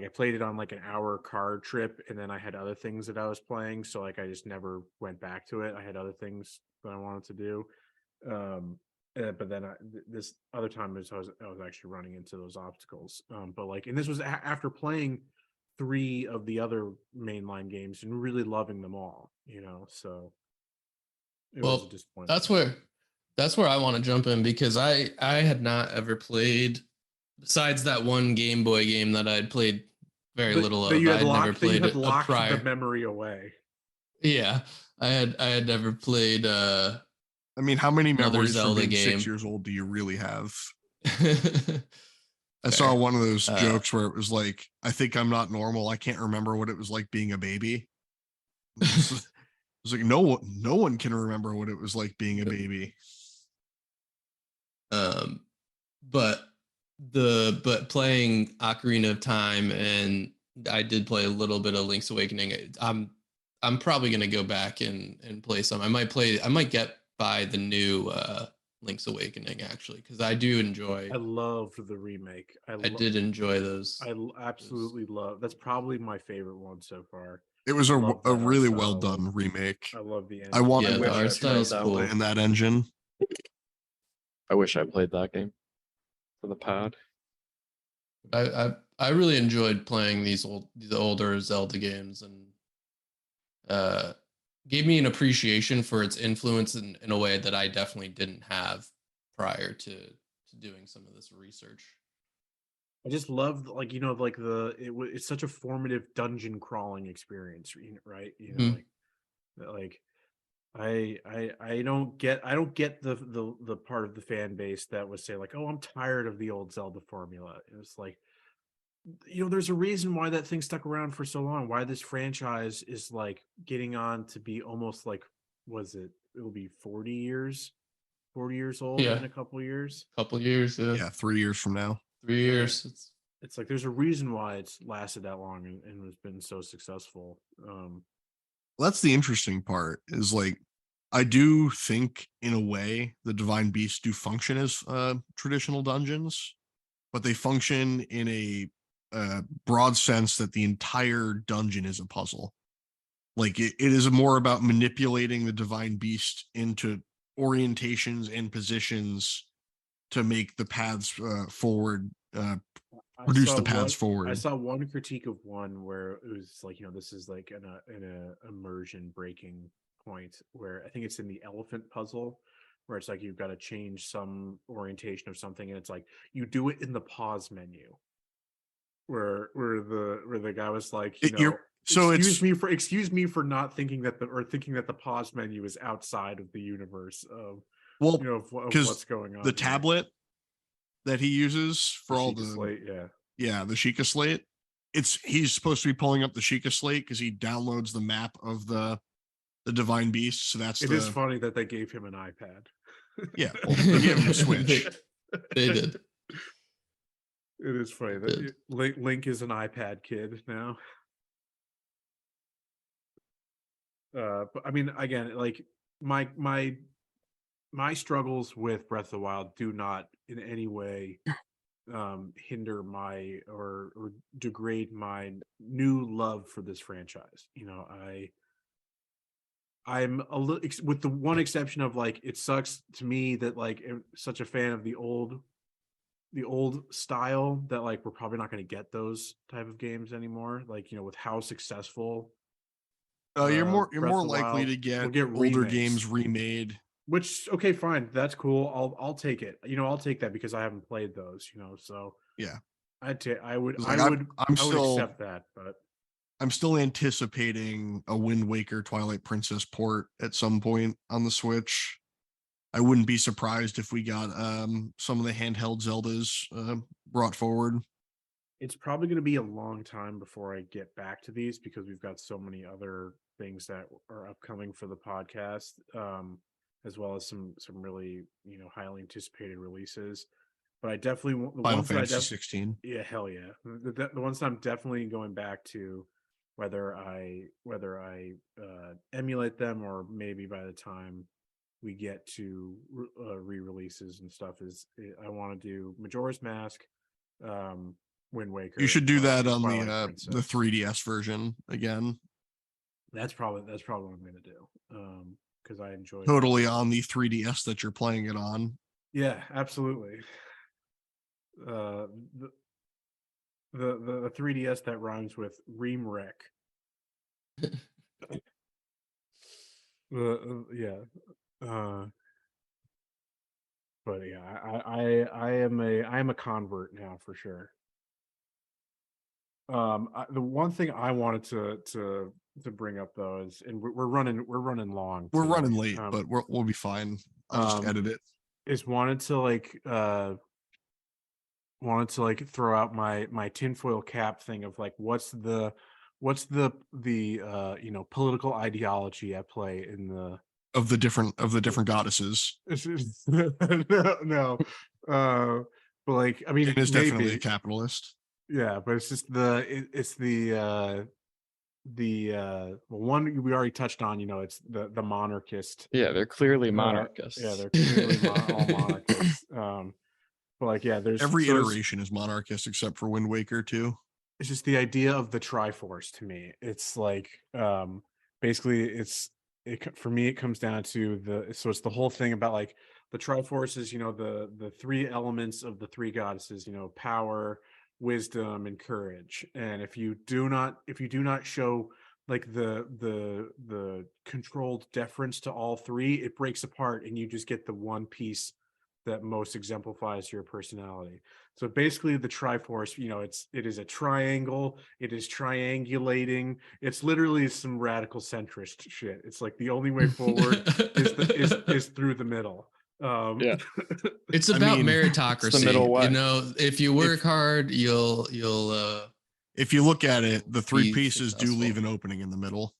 played it on like an hour car trip, and then I had other things that I was playing, so like I just never went back to it. I had other things that I wanted to do. But then this other time I was actually running into those obstacles. But like, and this was after playing 3 of the other mainline games and really loving them all. So it was a disappointment. That's where I want to jump in because I had not ever played besides that one Game Boy game that I'd played very little of. I had never played it prior. The memory away. Yeah, I had never played. I mean, how many memories Zelda from being game. 6 years old do you really have? I saw one of those jokes where it was like, I think I'm not normal. I can't remember what it was like being a baby. It was like, no one can remember what it was like being a baby. But playing Ocarina of Time, and I did play a little bit of Link's Awakening. I'm probably gonna go back and play some. I might get by the new Link's Awakening actually, because I do enjoy. I loved the remake. I did enjoy those. I absolutely love. That's probably my favorite one so far. It was a really well done remake. I love the end. I want the art style is cool in that engine. I wish I played that game for the pad. I really enjoyed playing the older Zelda games, and gave me an appreciation for its influence in a way that I definitely didn't have prior to doing some of this research. I just loved it's such a formative dungeon crawling experience, right? I don't get the part of the fan base that would say like, oh, I'm tired of the old Zelda formula. It was like, there's a reason why that thing stuck around for so long, why this franchise is like getting on to be almost like, it'll be 40 years old in a couple years. Yeah, 3 years from now. 3 years. It's like there's a reason why it's lasted that long and has been so successful. That's the interesting part is like, I do think in a way the divine beasts do function as traditional dungeons, but they function in a broad sense that the entire dungeon is a puzzle. Like it is more about manipulating the divine beast into orientations and positions to make the paths forward Reduce the saw paths I forward. saw one critique of one where it was like, this is like an immersion breaking point where I think it's in the elephant puzzle where it's like you've got to change some orientation of something and it's like you do it in the pause menu where the guy was like, excuse me for not thinking that thinking that the pause menu is outside of the universe of of what's going on. The tablet that he uses for all the slate, the Sheikah slate. He's supposed to be pulling up the Sheikah slate because he downloads the map of the divine beast. So it is funny that they gave him an iPad. Yeah, well, they gave him a Switch. They did. It is funny that Link is an iPad kid now. But I mean, again, like my struggles with Breath of the Wild do not in any way hinder my or degrade my new love for this franchise. I'm a little, with the one exception of like, it sucks to me that like I'm such a fan of the old style that like we're probably not going to get those type of games anymore. Like, with how successful. You're more likely to get older remakes. Games remade. Which, okay, fine, that's cool. I'll take it. I'll take that because I haven't played those. So yeah, I would accept that, but I'm still anticipating a Wind Waker Twilight Princess port at some point on the Switch. I wouldn't be surprised if we got some of the handheld Zeldas brought forward. It's probably going to be a long time before I get back to these because we've got so many other things that are upcoming for the podcast, as well as some really highly anticipated releases. But I definitely want the Final Fantasy 16. Yeah, hell yeah. The ones that I'm definitely going back to, whether I emulate them or maybe by the time we get to re-releases and stuff, I want to do Majora's Mask, Wind Waker. You should do that on the 3DS version again. That's probably what I'm going to do. Because I enjoy totally on the 3DS that you're playing it on. Yeah, absolutely. The 3DS that rhymes with Reamrek. Yeah. But yeah, I am a convert now for sure. The one thing I wanted to bring up though is, and we're running long. We're running late, but we'll be fine. I'll just edit it. Is wanted to throw out my tinfoil cap thing of like what's the political ideology at play in the of the different goddesses. No. But like, I mean, it is definitely a capitalist. Yeah, but it's just the one we already touched on. It's the monarchist. Yeah, they're clearly monarchists. Yeah, they're clearly all monarchists. But like, yeah, there's every iteration is monarchist except for Wind Waker too. It's just the idea of the Triforce to me. It's like basically for me it comes down to it's the whole thing about like the Triforce is the three elements of the three goddesses, power, wisdom, and courage. And if you do not show like the controlled deference to all three, it breaks apart and you just get the one piece that most exemplifies your personality. So basically the Triforce, it is a triangle, it is triangulating, it's literally some radical centrist shit. It's like the only way forward is through the middle. Yeah. It's about meritocracy. It's the middle way. If you work hard, you'll if you look at it, the three pieces do leave an opening in the middle.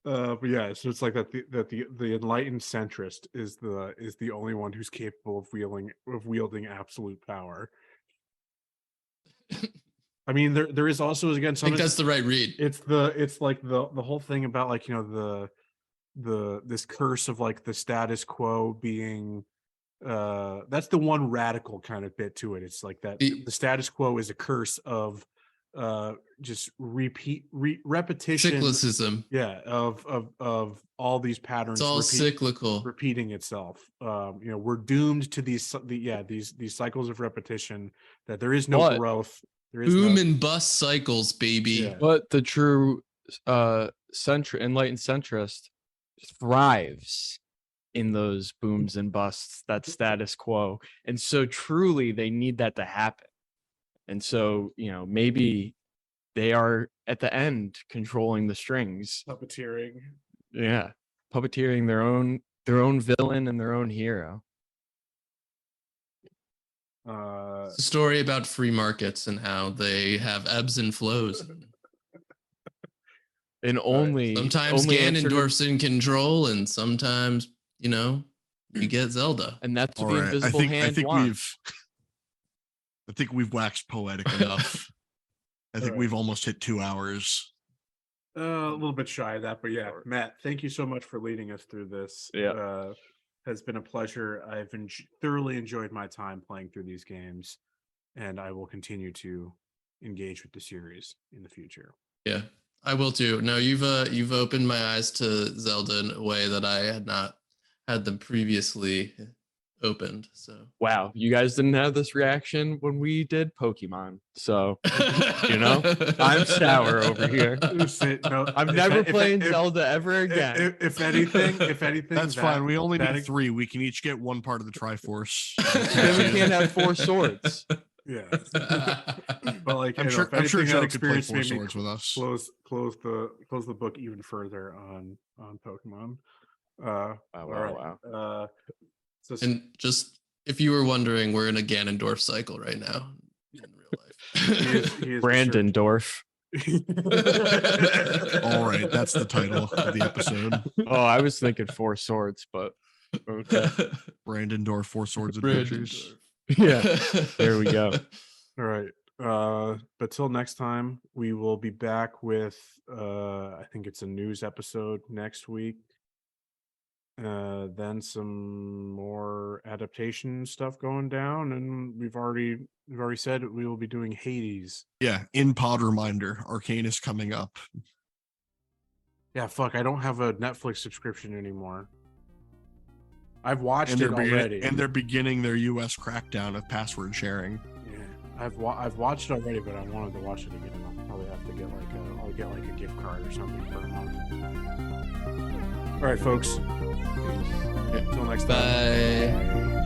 But yeah, so it's like that the enlightened centrist is the only one who's capable of wielding absolute power. I mean, there is also, again, I think that's the right read. It's like the whole thing about like this curse of like the status quo being that's the one radical kind of bit to it. It's like that the status quo is a curse of just repetition. Cyclicism. Yeah, of all these patterns. It's all cyclical. Repeating itself. We're doomed to these cycles of repetition. That there is no growth. There is boom and bust cycles, baby. Yeah. But the true enlightened centrist thrives in those booms and busts, that status quo. And so truly they need that to happen. And so, maybe they are at the end controlling the strings. Puppeteering. Yeah. Puppeteering their own villain and their own hero. It's a story about free markets and how they have ebbs and flows. And sometimes Ganondorf's in control, and sometimes you get Zelda, and that's what the invisible hand wants. I think we've waxed poetic enough. I think we've almost hit 2 hours. A little bit shy of that, but yeah, Matt, thank you so much for leading us through this. Yeah. Has been a pleasure. I've thoroughly enjoyed my time playing through these games, and I will continue to engage with the series in the future. Yeah, I will too. No, you've opened my eyes to Zelda in a way that I had not had them previously opened. So wow, you guys didn't have this reaction when we did Pokemon, so I'm sour over here. I'm never playing Zelda ever again. If anything, that's fine. We only need 3. We can each get one part of the Triforce. Then we can't have 4 swords. Yeah, but I'm sure Jenna could play 4 swords with us. Close the book even further on Pokemon. Wow. And just if you were wondering, we're in a Ganondorf cycle right now in real life. He is Brandondorf. All right, that's the title of the episode. Oh, I was thinking 4 swords, but okay. Brandondorf 4 Swords Adventures. Yeah, there we go. All right. But till next time, we will be back with I think it's a news episode next week. Then some more adaptation stuff going down, and we've already said we will be doing Hades. Yeah, in pod reminder, Arcane is coming up. Yeah, fuck, I don't have a Netflix subscription anymore. I've watched it already, and they're beginning their U.S. crackdown of password sharing. Yeah, I've watched it already, but I wanted to watch it again. I'll probably have to get like a gift card or something for a month. All right, folks. Until next time. Bye.